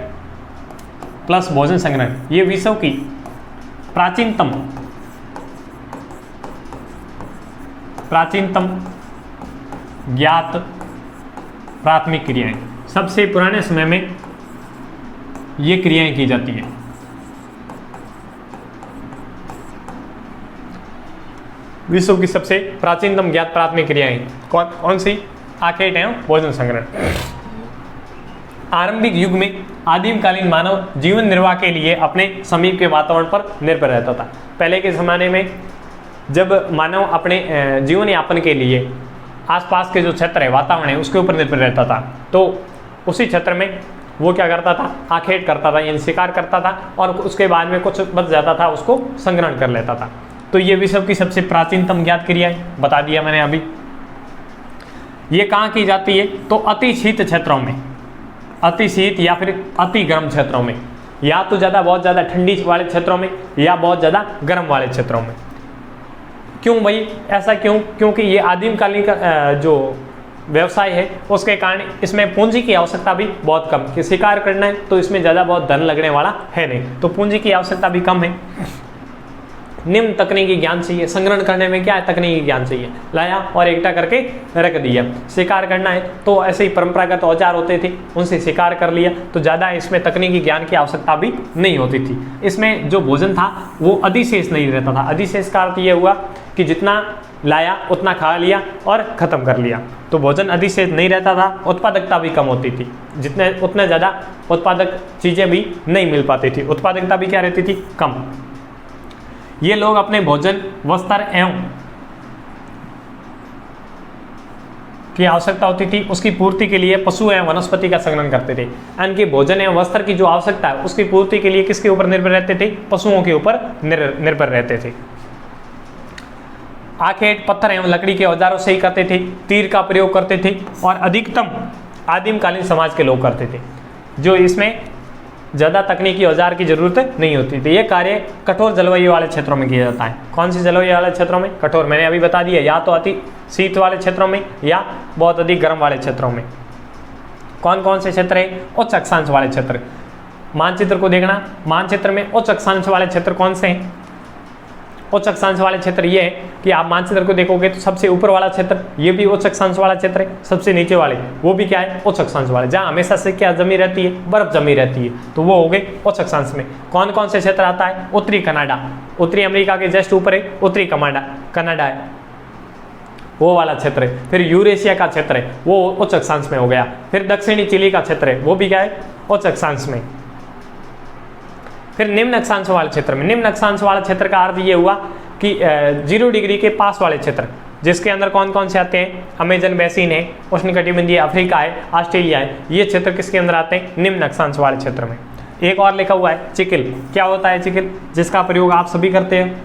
प्लस भोजन संग्रहण ये विश्व की प्राचीनतम ज्ञात प्राथमिक क्रियाएं। सबसे पुराने समय में ये क्रियाएं की जाती है। विश्व की सबसे प्राचीनतम ज्ञात प्राथमिक क्रियाएं कौन कौन सी? आखेट एवं भोजन संग्रहण। आरंभिक युग में आदिमकालीन मानव जीवन निर्वाह के लिए अपने समीप के वातावरण पर निर्भर रहता था। पहले के ज़माने में जब मानव अपने जीवन यापन के लिए आसपास के जो क्षेत्र है, वातावरण है, उसके ऊपर निर्भर रहता था, तो उसी क्षेत्र में वो क्या करता था? आखेट करता था, यानी शिकार करता था, और उसके बाद में कुछ बच जाता था उसको संग्रहण कर लेता था। तो ये विश्व की सबसे प्राचीनतम ज्ञात क्रिया है, बता दिया मैंने अभी। ये कहाँ की जाती है? तो अति शीत क्षेत्रों में, अति शीत या फिर अति गर्म क्षेत्रों में, या तो बहुत ज़्यादा ठंडी वाले क्षेत्रों में या बहुत ज़्यादा गर्म वाले क्षेत्रों में। क्यों भाई ऐसा क्यों? क्योंकि ये आदिमकालीन का जो व्यवसाय है उसके कारण इसमें पूंजी की आवश्यकता भी बहुत कम, कि शिकार करना है तो इसमें ज़्यादा बहुत धन लगने वाला है नहीं, तो पूंजी की आवश्यकता भी कम है। निम्न तकनीकी ज्ञान चाहिए, संग्रहण करने में क्या है? तकनीकी ज्ञान चाहिए। लाया और एकटा करके रख दिया। शिकार करना है तो ऐसे ही परंपरागत औजार होते थे, उनसे शिकार कर लिया, तो ज़्यादा इसमें तकनीकी ज्ञान की आवश्यकता भी नहीं होती थी। इसमें जो भोजन था वो अधिशेष नहीं रहता था। अधिशेष का अर्थ ये हुआ कि जितना लाया उतना खा लिया और ख़त्म कर लिया। तो भोजन अधिशेष नहीं रहता था, उत्पादकता भी कम होती थी, उतने ज़्यादा उत्पादक चीज़ें भी नहीं मिल पाती थी, उत्पादकता भी क्या रहती थी, कम। ये लोग अपने भोजन, वस्त्र एवं की आवश्यकता होती थी उसकी पूर्ति के लिए पशु एवं वनस्पति का संग्रहण करते थे। इनके भोजन एवं वस्त्र की जो आवश्यकता है उसकी पूर्ति के लिए किसके ऊपर निर्भर रहते थे, पशुओं के ऊपर निर्भर रहते थे। आखेट पत्थर एवं लकड़ी के औजारों से ही करते थे, तीर का प्रयोग करते थे और अधिकतम आदिमकालीन समाज के लोग करते थे, जो इसमें ज़्यादा तकनीकी औजार की जरूरत नहीं होती थी। ये कार्य कठोर जलवायु वाले क्षेत्रों में किया जाता है। कौन सी जलवायु वाले क्षेत्रों में? कठोर, मैंने अभी बता दिया, या तो अति शीत वाले क्षेत्रों में या बहुत अधिक गर्म वाले क्षेत्रों में। कौन कौन से क्षेत्र है? उच्च अक्षांश वाले क्षेत्र। मानचित्र को देखना, मानचित्र में उच्च अक्षांश वाले क्षेत्र कौन से हैं? उच्च अक्षांश वाले क्षेत्र ये है कि आप मानचित्र को देखोगे तो सबसे ऊपर वाला क्षेत्र ये भी उच्च अक्षांश वाला क्षेत्र है, सबसे नीचे वाले वो भी क्या है, उच्च अक्षांश वाले, जहाँ हमेशा से क्या जमी रहती है, बर्फ जमी रहती है, तो वो हो गए उच्च अक्षांश में। कौन कौन से क्षेत्र आता है? उत्तरी कनाडा, उत्तरी अमेरिका के जस्ट ऊपर है उत्तरी कनाडा है, वो वाला क्षेत्र है। फिर यूरेशिया का क्षेत्र है वो उच्च अक्षांश में हो गया। फिर दक्षिणी चिली का क्षेत्र है वो भी क्या है, उच्च अक्षांश में। फिर निम्न अक्षांश वाले क्षेत्र में, निम्न अक्षांश वाले क्षेत्र का अर्थ ये हुआ कि 0 डिग्री के पास वाले क्षेत्र, जिसके अंदर कौन कौन से आते हैं? अमेजन बेसिन है, उष्णकटिबंधीय अफ्रीका है, ऑस्ट्रेलिया है, ये क्षेत्र किसके अंदर आते हैं? निम्न अक्षांश वाले क्षेत्र में। एक और लिखा हुआ है चिकिल। क्या होता है चिकिल? जिसका प्रयोग आप सभी करते हैं।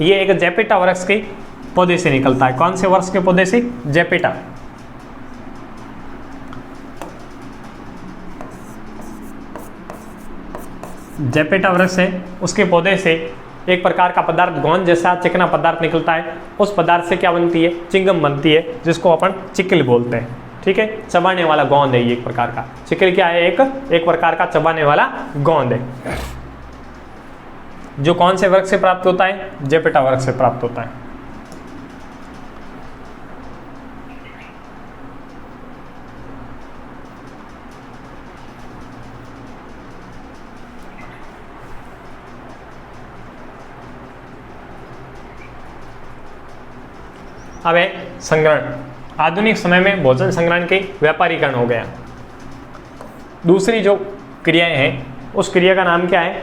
ये एक जेपेटा वृक्ष के पौधे से निकलता है। कौन से वृक्ष के पौधे से? जेपेटा। जेपेटा वृक्ष है, उसके पौधे से एक प्रकार का पदार्थ गोंद जैसा चिकना पदार्थ निकलता है। उस पदार्थ से क्या बनती है? चिंगम बनती है, जिसको अपन चिकिल बोलते हैं। ठीक है, चबाने वाला गोंद है ये एक प्रकार का। चिकिल क्या है? एक प्रकार का चबाने वाला गोंद है, जो कौन से वृक्ष से प्राप्त होता है? जेपेटा वृक्ष से प्राप्त होता है। अब है संग्रहण। आधुनिक समय में भोजन संग्रहण के व्यापारीकरण हो गया। दूसरी जो क्रियाएं हैं उस क्रिया का नाम क्या है?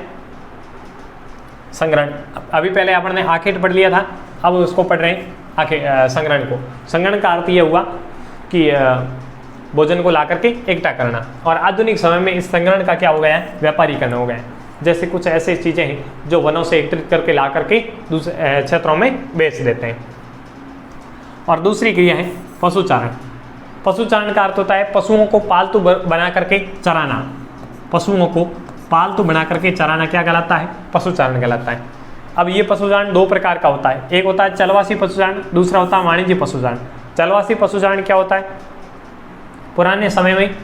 संग्रहण। अभी पहले अपन ने आखेट पढ़ लिया था, अब उसको पढ़ रहे हैं संग्रहण को। संग्रहण का अर्थ ये हुआ कि भोजन को ला करके इकट्ठा करना, और आधुनिक समय में इस संग्रहण का क्या हो गया है? व्यापारीकरण हो गया है। जैसे कुछ ऐसे चीज़ें हैं जो वनों से एकत्रित करके ला करके दूसरे क्षेत्रों में बेच देते हैं। और दूसरी क्रिया है पशुचारण। पशुचारण का अर्थ होता है पशुओं को पालतू बना करके चराना। पशुओं को पालतू बना करके चराना क्या कहलाता है? पशुचारण कहलाता है। अब ये पशुचारण दो प्रकार का होता है। एक होता है चलवासी पशुचारण, दूसरा होता है वाणिज्य पशुचारण। चलवासी पशुचारण क्या होता है? पुराने समय में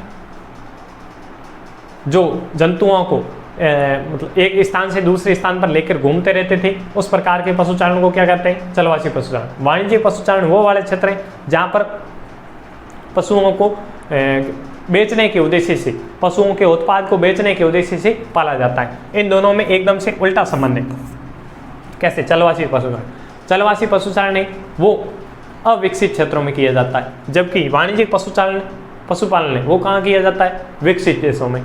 जो जंतुओं को मतलब एक स्थान से दूसरे स्थान पर लेकर घूमते रहते थे, उस प्रकार के पशुचारण को क्या कहते हैं? चलवासी पशुचारण। वाणिज्य पशुचारण वो वाले क्षेत्र हैं जहाँ पर पशुओं को बेचने के उद्देश्य से, पशुओं के उत्पाद को बेचने के उद्देश्य से पाला जाता है। इन दोनों में एकदम से उल्टा संबंध है। कैसे? चलवासी पशुचारण, चलवासी पशुचारण है वो अविकसित क्षेत्रों में किया जाता है, जबकि वाणिज्यिक पशुपालन है वो कहाँ किया जाता है? विकसित देशों में।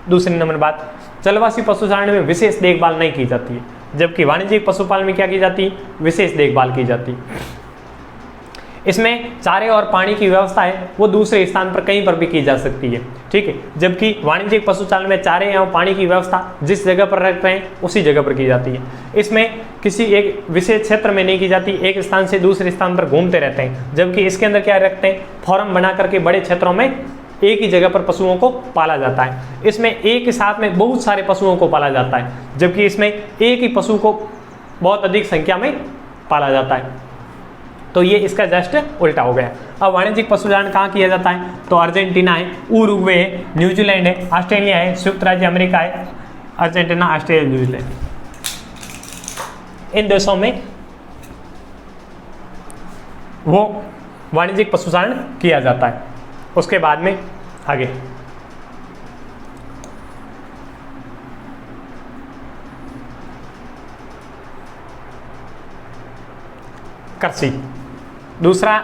दूसरी नंबर बात, चलवासी पशुचारण में विशेष देखभाल नहीं की जाती है, जबकि वाणिज्यिक पशुपालन में क्या की जाती है? विशेष देखभाल की जाती है। इसमें चारे और पानी की व्यवस्था है वो दूसरे स्थान पर कहीं पर भी की जा सकती है। ठीक है, जबकि वाणिज्यिक पशुचारण में चारे एवं पानी की व्यवस्था जिस जगह पर रख रहे हैं उसी जगह पर की जाती है। इसमें किसी एक विशेष क्षेत्र में नहीं की जाती, एक स्थान से दूसरे स्थान पर घूमते रहते हैं। जबकि इसके अंदर क्या रखते हैं? फॉर्म बना करके बड़े क्षेत्रों में एक ही जगह पर पशुओं को पाला जाता है। इसमें एक ही साथ में बहुत सारे पशुओं को पाला जाता है, जबकि इसमें एक ही पशु को बहुत अधिक संख्या में पाला जाता है। तो ये इसका जस्ट उल्टा हो गया। अब वाणिज्यिक पशुचारण कहाँ किया जाता है? तो अर्जेंटीना है, उरुग्वे है, न्यूजीलैंड है, ऑस्ट्रेलिया है, संयुक्त राज्य अमेरिका है, अर्जेंटीना, ऑस्ट्रेलिया, न्यूजीलैंड, इन देशों में वो वाणिज्यिक पशुचारण किया जाता है। उसके बाद में आगे कृषि। दूसरा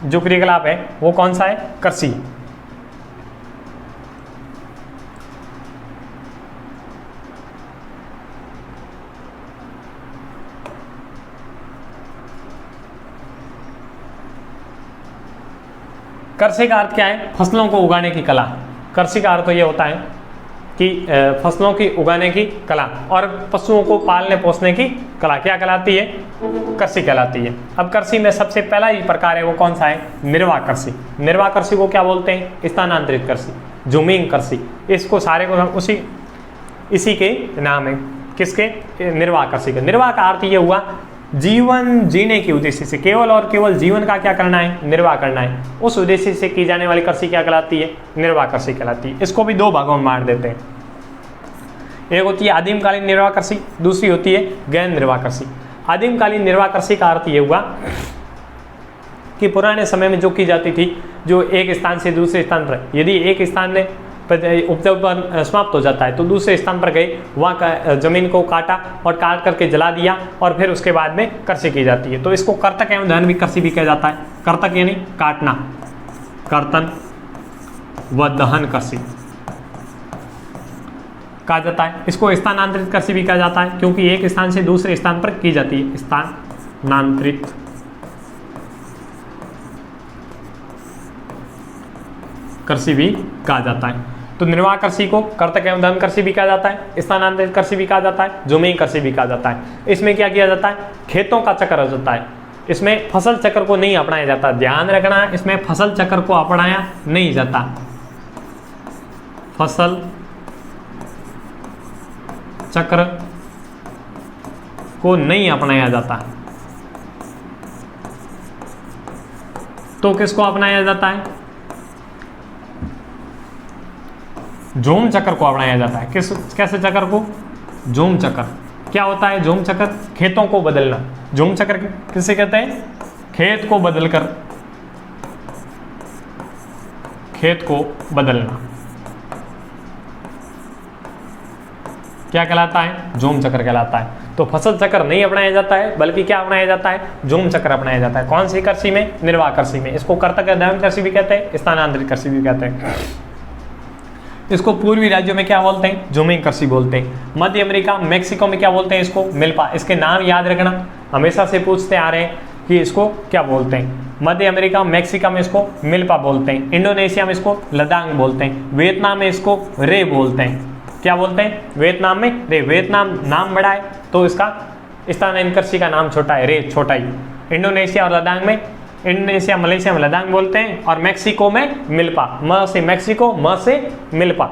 जो क्रियाकलाप है वो कौन सा है? कृषि। कृषि का अर्थ क्या है? फसलों को उगाने की कला। कृषि का अर्थ तो ये होता है कि फसलों की उगाने की कला और पशुओं को पालने पोसने की कला क्या कहलाती है? कृषि कहलाती है। अब कृषि में सबसे पहला ही प्रकार है वो कौन सा है? निर्वाह कृषि। निर्वाह कृषि को क्या बोलते हैं? स्थानांतरित कृषि, जूमिंग कृषि। इसको सारे को हम इसी के नाम है। किसके? निर्वाह कृषि के। निर्वाह का अर्थ ये हुआ जीवन जीने के उद्देश्य से, केवल और केवल जीवन का क्या करना है? निर्वाह करना है। उस उद्देश्य से की जाने वाली कृषि क्या कहलाती है? निर्वाह कृषि कहलाती है। इसको भी दो भागों में बांट देते हैं। एक होती है आदिमकालीन निर्वाह कृषि, दूसरी होती है गहन निर्वाह कृषि। आदिमकालीन निर्वाह कृषि का अर्थ ये हुआ कि पुराने समय में जो की जाती थी, जो एक स्थान से दूसरे स्थान पर, यदि एक स्थान में उपजाऊ समाप्त हो जाता है तो दूसरे स्थान पर गए, वहाँ का जमीन को काटा और काट करके जला दिया और फिर उसके बाद में कृषि की जाती है। तो इसको कर्तक एवं दहन भी कृषि भी कहा जाता है। कर्तक यानी काटना, कर्तन व दहन कृषि कहा जाता है। इसको स्थानांतरित कृषि भी कहा जाता है क्योंकि एक स्थान से दूसरे स्थान पर की जाती है। स्थानांतरित कृषि भी कहा जाता है। तो निर्वाह कृषि को कर्तक एवं दहन कृषि भी कहा जाता है, स्थानांतरित कृषि भी कहा जाता है, जूमिंग कृषि भी कहा जाता है। इसमें क्या किया जाता है? खेतों का चक्र हो जाता है। इसमें फसल चक्र को नहीं अपनाया जाता। ध्यान रखना, इसमें फसल चक्र को अपनाया नहीं जाता। फसल चक्र को नहीं अपनाया जाता। तो किसको अपनाया जाता है? जोम चक्र को अपनाया जाता है। कैसे चक्र को? जोम चक्र। क्या होता है जोम चक्र? खेतों को बदलना। जोम चक्र किसे कहते हैं? खेत को बदलकर, खेत को बदलना क्या कहलाता है? जोम चक्र कहलाता है। तो फसल चक्र नहीं अपनाया जाता है बल्कि क्या अपनाया जाता है? जोम चक्र अपनाया जाता है। कौन सी कृषि में? निर्वाह कृषि में। इसको कर्तक दहन कृषि भी कहते हैं, स्थानांतरित कृषि भी कहते हैं। इसको पूर्वी राज्यों में क्या बोलते हैं? जूमिंग कृषि बोलते हैं। मध्य अमेरिका, मेक्सिको में क्या बोलते हैं? इसको मिल्पा। इसके नाम याद रखना, हमेशा से पूछते आ रहे हैं कि इसको क्या बोलते हैं। मध्य अमेरिका, मेक्सिको में इसको मिल्पा बोलते हैं। इंडोनेशिया में इसको लदांग बोलते हैं। वियतनाम में इसको रे बोलते हैं। क्या बोलते हैं? वियतनाम में रे। वियतनाम नाम बड़ा है तो इसका स्थानांतरित कृषि का नाम छोटा है, रे छोटा ही। इंडोनेशिया और लदांग में, इंडोनेशिया मलेशिया में लदांग बोलते हैं और मेक्सिको में मिल्पा। म से मेक्सिको, म से मिल्पा।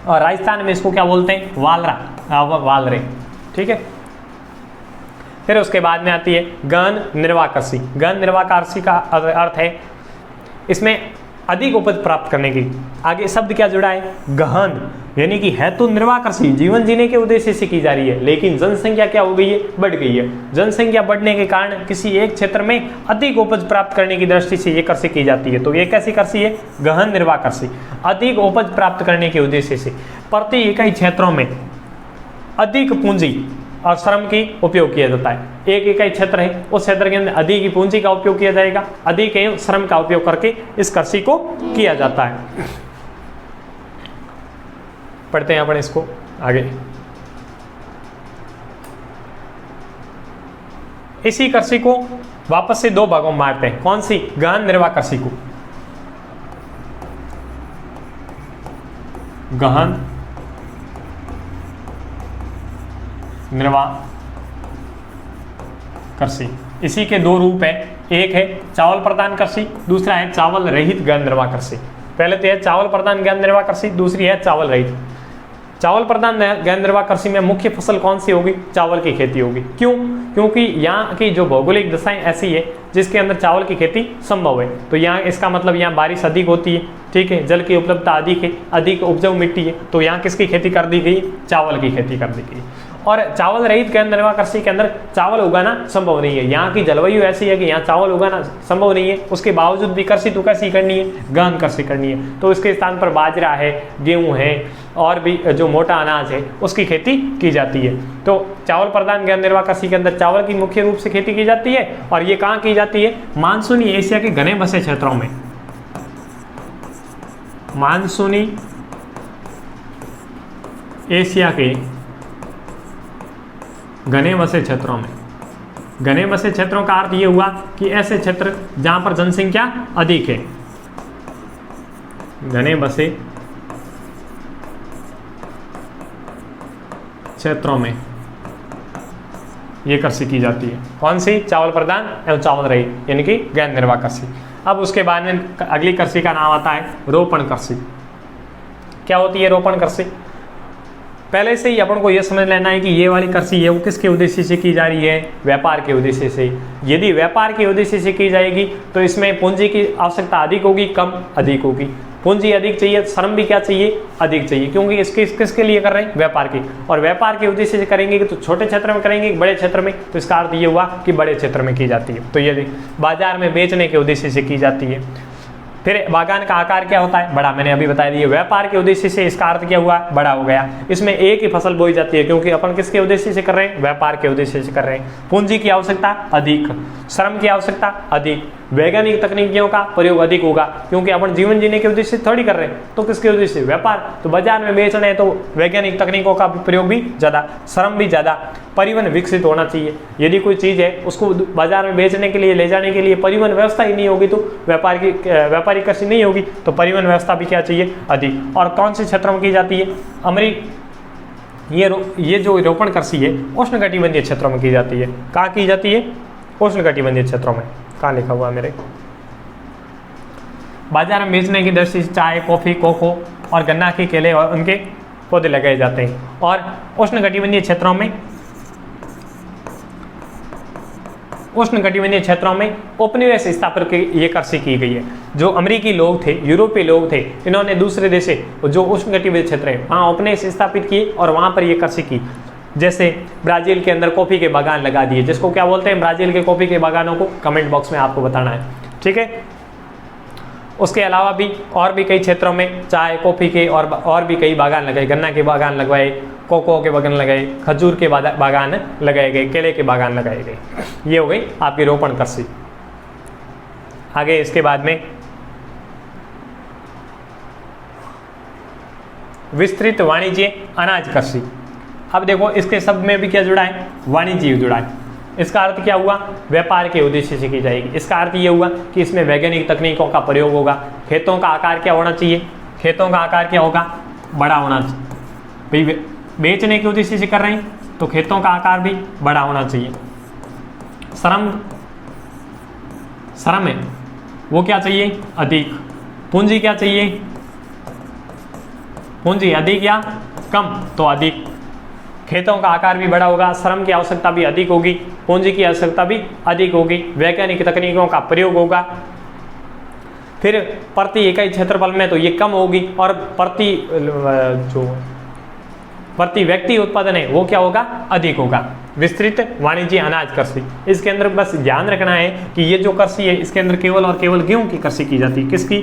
और राजस्थान में इसको क्या बोलते हैं? वालरा, वालरे। ठीक है। फिर उसके बाद में आती है गहन निर्वाह कृषि। गहन निर्वाह कृषि का अर्थ है इसमें अधिक उपज प्राप्त करने की। आगे शब्द क्या जुड़ा है? गहन, यानी कि है तो निर्वाह कृषि, जीवन जीने के उद्देश्य से की जा रही है, लेकिन जनसंख्या क्या हो गई है? बढ़ गई है। जनसंख्या बढ़ने के कारण किसी एक क्षेत्र में अधिक उपज प्राप्त करने की दृष्टि से ये कृषि की जाती है। तो ये कैसी कृषि है? गहन निर्वाह कृषि। अधिक उपज प्राप्त करने के उद्देश्य से प्रति इकाई क्षेत्रों में अधिक पूंजी और श्रम की उपयोग किया जाता है। एक इकाई क्षेत्र है, उस क्षेत्र के अंदर अधिक ही पूंजी का उपयोग किया जाएगा, अधिक ही श्रम का उपयोग करके इस कृषि को किया जाता है। पढ़ते हैं अपन इसको आगे। इसी कृषि को वापस से दो भागों में बांटते हैं। कौन सी? गहन निर्वाह कृषि को। गहन निर्वाह कृषि, इसी के दो रूप है। एक है चावल प्रधान कृषि, दूसरा है चावल रहित गहन निर्वाह कृषि। पहले तो है चावल प्रधान गहन निर्वाह कृषि, दूसरी है चावल रहित। चावल प्रधान गहन निर्वाह कृषि में मुख्य फसल कौन सी होगी? चावल की खेती होगी। क्यों? क्योंकि यहाँ की जो भौगोलिक दशाएं ऐसी है जिसके अंदर चावल की खेती संभव है। तो यहाँ इसका मतलब यहाँ बारिश अधिक होती है, ठीक है, जल की उपलब्धता अधिक है, अधिक उपजाऊ मिट्टी है, तो यहाँ किसकी खेती कर दी गई? चावल की खेती कर दी गई। और चावल रहित गहन निर्वाह कृषि के अंदर चावल उगाना संभव नहीं है। यहाँ की जलवायु ऐसी है कि यहाँ चावल उगाना संभव नहीं है, उसके बावजूद भी कृषि तो कैसी करनी है, गहन कृषि करनी है। तो इसके स्थान पर बाजरा है, गेहूँ है और भी जो मोटा अनाज है उसकी खेती की जाती है। तो चावल प्रधान गहन निर्वाह कृषि के अंदर चावल की मुख्य रूप से खेती की जाती है और ये कहाँ की जाती है, मानसूनी एशिया के घने बसे क्षेत्रों में, मानसूनी एशिया के घने बसे क्षेत्रों में। घने बसे क्षेत्रों का अर्थ ये हुआ कि ऐसे क्षेत्र जहां पर जनसंख्या अधिक है, घने बसे क्षेत्रों में ये कृषि की जाती है। कौन सी, चावल प्रधान एवं चावल रहित यानी कि गहन निर्वाह कृषि। अब उसके बाद में अगली कृषि का नाम आता है रोपण कृषि। क्या होती है रोपण कृषि? पहले से ही अपन को यह समझ लेना है कि ये वाली कृषि है वो किसके उद्देश्य से की जा रही है, व्यापार के उद्देश्य से। यदि व्यापार के उद्देश्य से की जाएगी तो इसमें पूंजी की आवश्यकता अधिक होगी, कम अधिक होगी। पूंजी अधिक चाहिए, श्रम भी क्या चाहिए, अधिक चाहिए, क्योंकि इसके किसके लिए कर रहे हैं, व्यापार की। और व्यापार के उद्देश्य से करेंगे कि तो छोटे क्षेत्र में करेंगे, बड़े क्षेत्र में, तो इसका अर्थ ये हुआ कि बड़े क्षेत्र में की जाती है। तो ये बाजार में बेचने के उद्देश्य से की जाती है। फिर बागान का आकार क्या होता है, बड़ा, मैंने अभी बता दिया। व्यापार के उद्देश्य से इसका अर्थ क्या हुआ, बड़ा हो गया। इसमें एक ही फसल बोई जाती है क्योंकि अपन किसके उद्देश्य से कर रहे हैं, व्यापार के उद्देश्य से कर रहे हैं। पूंजी की आवश्यकता अधिक, श्रम की आवश्यकता अधिक, वैज्ञानिक तकनीकियों का प्रयोग अधिक होगा क्योंकि अपन जीवन जीने के उद्देश्य से थोड़ी कर रहे हैं, तो किसके उद्देश्य से, व्यापार। तो बाजार में बेचना है तो वैज्ञानिक तकनीकों का प्रयोग भी ज़्यादा, श्रम भी ज़्यादा, परिवहन विकसित होना चाहिए। यदि कोई चीज़ है उसको बाजार में बेचने के लिए, ले जाने के लिए परिवहन व्यवस्था ही नहीं होगी तो व्यापारिक कृषि नहीं होगी। तो परिवहन व्यवस्था भी क्या चाहिए, अधिक। और कौन से क्षेत्रों में की जाती है, ये जो रोपण कृषि है उष्णकटिबंधीय क्षेत्रों में की जाती है। कहाँ की जाती है, उष्णकटिबंधीय क्षेत्रों में। कहाँ लिखा हुआ है मेरे, बाजार में बेचने की दृष्टि से चाय, कॉफी, कोको और गन्ना के केले और उनके पौधे लगाए जाते हैं। और उष्णकटिबंधीय क्षेत्रों में उपनिवेश स्थापित की ये कृषि की गई है। जो अमेरिकी लोग थे, यूरोपीय लोग थे, इन्होंने दूसरे देश जो उष्णकटिबंधीय क्षेत्र है वहाँ उपनिवेश स्थापित किए और वहाँ पर ये कृषि की। जैसे ब्राजील के अंदर कॉफ़ी के बागान लगा दिए, जिसको क्या बोलते हैं, ब्राजील के कॉफ़ी के बागानों को कमेंट बॉक्स में आपको बताना है, ठीक है। उसके अलावा भी और भी कई क्षेत्रों में चाय, कॉफ़ी के और भी कई बागान लगाए, गन्ना के बागान लगवाए, कोको के बागान लगाए, खजूर के बागान लगाए गए, केले के बागान लगाए गए। ये हो गई आपकी रोपण कृषि। आगे इसके बाद में विस्तृत वाणिज्य अनाज कृषि। अब देखो इसके शब्द में भी क्या जुड़ा है, वाणिज्य जुड़ा है। इसका अर्थ क्या हुआ, व्यापार के उद्देश्य से की जाएगी। इसका अर्थ ये हुआ कि इसमें वैज्ञानिक तकनीकों का प्रयोग होगा। खेतों का आकार क्या होना चाहिए, खेतों का आकार क्या होगा, बड़ा होना चाहिए। भाई बेचने के उद्देश्य से कर रहे हैं तो खेतों का आकार भी बड़ा होना चाहिए। श्रम है वो क्या चाहिए, अधिक। पूंजी क्या चाहिए, पूंजी अधिक या कम, तो अधिक। खेतों का आकार भी बड़ा होगा, श्रम की आवश्यकता भी अधिक होगी, पूंजी की आवश्यकता भी अधिक होगी, वैज्ञानिक तकनीकों का प्रयोग होगा। फिर प्रति इकाई क्षेत्रफल में तो ये कम होगी और प्रति व्यक्ति उत्पादन है वो क्या होगा, अधिक होगा। विस्तृत वाणिज्य अनाज कृषि, इसके अंदर बस ध्यान रखना है कि ये जो कृषि है इसके अंदर केवल और केवल गेहूं की कृषि की जाती है। किसकी,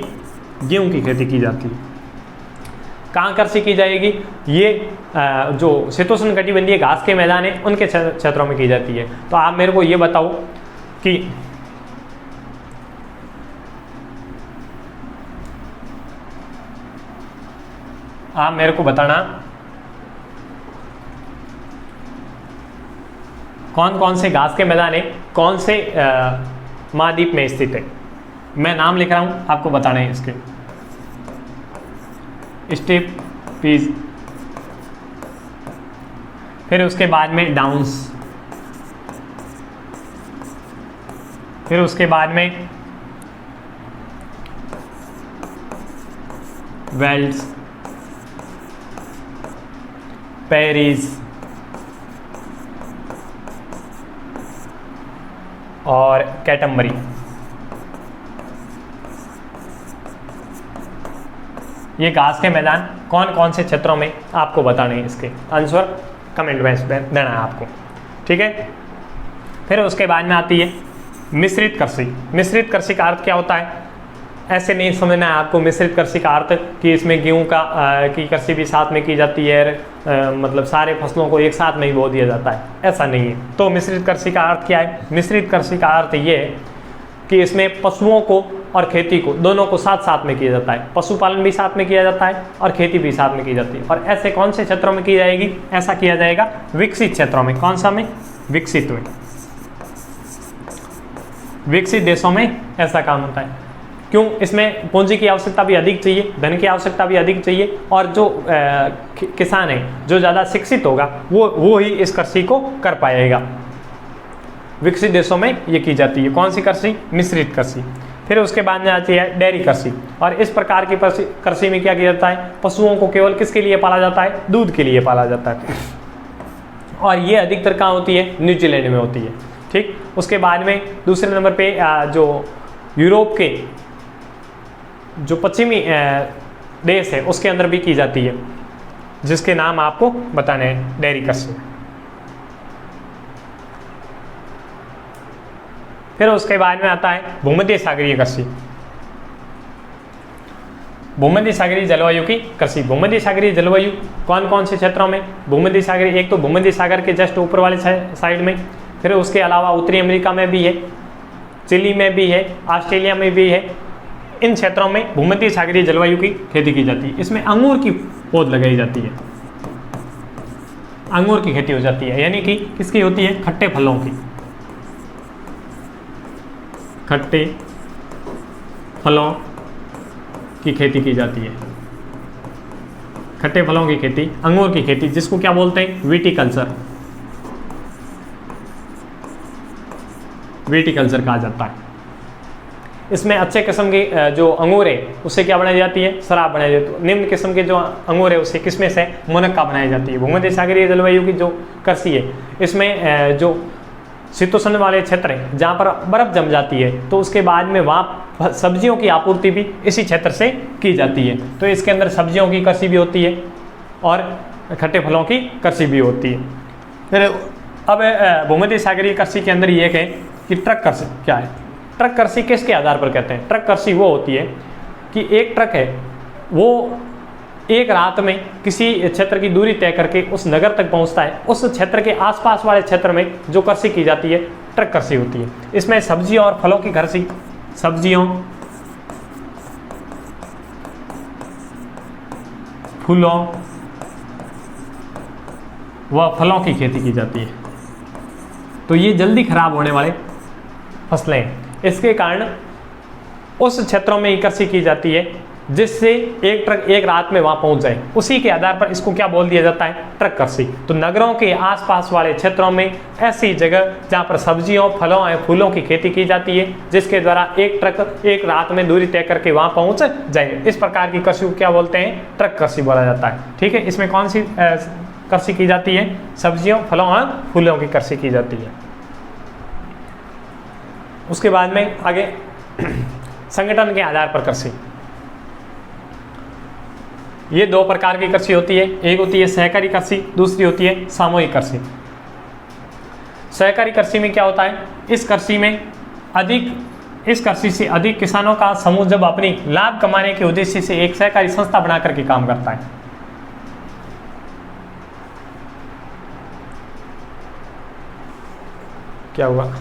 गेहूं की खेती की जाती है। कहाँ कृषि की जाएगी, ये जो शीतोष्ण कटिबंधीय घास के मैदान है उनके क्षेत्रों में की जाती है। तो आप मेरे को ये बताओ कि आप मेरे को बताना कौन कौन से घास के मैदान है, कौन से महाद्वीप में स्थित है। मैं नाम लिख रहा हूं, आपको बताना है इसके। स्टेप पीज, फिर उसके बाद में डाउन्स, फिर उसके बाद में वेल्स, पेरिस और कैटमबरी। ये घास के मैदान कौन कौन से क्षेत्रों में आपको बताने हैं, इसके आंसर कमेंट में देना है आपको, ठीक है। फिर उसके बाद में आती है मिश्रित कृषि। मिश्रित कृषि का अर्थ क्या होता है, ऐसे नहीं समझना है आपको मिश्रित कृषि का अर्थ कि इसमें गेहूं की कृषि भी साथ में की जाती है, मतलब सारे फसलों को एक साथ में ही बो दिया जाता है, ऐसा नहीं है। तो मिश्रित कृषि का अर्थ क्या है, मिश्रित कृषि का अर्थ ये है कि इसमें पशुओं को और खेती को दोनों को साथ साथ में किया जाता है, पशुपालन भी साथ में किया जाता है और खेती भी साथ में की जाती है। और ऐसे कौन से क्षेत्रों में की जाएगी, ऐसा किया जाएगा विकसित क्षेत्रों में। कौन सा में, विकसित में, विकसित देशों में ऐसा काम होता है। क्यों, इसमें पूंजी की आवश्यकता भी अधिक चाहिए, धन की आवश्यकता भी अधिक चाहिए, और जो किसान है जो ज़्यादा शिक्षित होगा वो ही इस कृषि को कर पाएगा। विकसित देशों में ये की जाती है। कौन सी कृषि, मिश्रित कृषि। फिर उसके बाद में आती है डेयरी कृषि। और इस प्रकार की कृषि में क्या किया जाता है, पशुओं को केवल किसके लिए पाला जाता है, दूध के लिए पाला जाता है। और ये अधिकतर कहाँ होती है, न्यूजीलैंड में होती है, ठीक। उसके बाद में दूसरे नंबर पे जो यूरोप के जो पश्चिमी देश है उसके अंदर भी की जाती है, जिसके नाम आपको बताने हैं डेयरी कृषि। फिर उसके बाद में आता है भूमध्य सागरीय कृषि। भूमध्य सागरीय जलवायु की कृषि। भूमध्य सागरीय जलवायु कौन कौन से क्षेत्रों में, भूमध्य सागरीय, एक तो भूमध्य सागर के जस्ट ऊपर वाले साइड में, फिर उसके अलावा उत्तरी अमेरिका में भी है, चिली में भी है, ऑस्ट्रेलिया में भी है। इन क्षेत्रों में भूमध्य सागरीय जलवायु की खेती की जाती है। इसमें अंगूर की पौध लगाई जाती है, अंगूर की खेती हो जाती है, यानी कि किसकी होती है, खट्टे फलों की, खट्टे फलों की खेती की जाती है। खट्टे फलों की खेती, अंगूर की खेती, जिसको क्या बोलते हैं, विटीकल्चर, विटीकल्चर कहा जाता है। इसमें अच्छे किस्म के जो अंगूर है उससे क्या बनाई जाती है, शराब बनाई जाती है। निम्न किस्म के जो अंगूर है उससे किसमें से, मुनक्का बनाई जाती है। भूमध्य सागरीय जलवायु की जो कृषि है इसमें जो शीतोष्ण वाले क्षेत्र हैं जहाँ पर बर्फ जम जाती है तो उसके बाद में वहाँ सब्जियों की आपूर्ति भी इसी क्षेत्र से की जाती है। तो इसके अंदर सब्जियों की कृषि भी होती है और खट्टे फलों की कृषि भी होती है। फिर अब भूमध्य सागरीय कृषि के अंदर ये है कि ट्रक कृषि क्या है। ट्रक कृषि किसके आधार पर कहते हैं, ट्रक कृषि वो होती है कि एक ट्रक है वो एक रात में किसी क्षेत्र की दूरी तय करके उस नगर तक पहुंचता है। उस क्षेत्र के आसपास वाले क्षेत्र में जो कृषि की जाती है ट्रक कृषि होती है। इसमें सब्जियों और फलों की कृषि, सब्जियों, फूलों व फलों की खेती की जाती है। तो ये जल्दी खराब होने वाले फसलें हैं, इसके कारण उस क्षेत्रों में कृषि की जाती है जिससे एक ट्रक एक रात में वहां पहुंच जाए। उसी के आधार पर इसको क्या बोल दिया जाता है, ट्रक कृषि। तो नगरों के आसपास वाले क्षेत्रों में ऐसी जगह जहां पर सब्जियों, फलों और फूलों की खेती की जाती है जिसके द्वारा एक ट्रक एक रात में दूरी तय करके वहां पहुंच जाए, इस प्रकार की कृषि को क्या बोलते हैं, ट्रक कृषि बोला जाता है। ठीक है, इसमें कौन सी कृषि की जाती है, सब्जियों, फलों और फूलों की कृषि की जाती है। उसके बाद में आगे संगठन के आधार पर कृषि। ये दो प्रकार की कृषि होती है, एक होती है सहकारी कृषि, दूसरी होती है सामूहिक कृषि। सहकारी कृषि में क्या होता है, इस कृषि से अधिक किसानों का समूह जब अपनी लाभ कमाने के उद्देश्य से एक सहकारी संस्था बना करके काम करता है। क्या हुआ?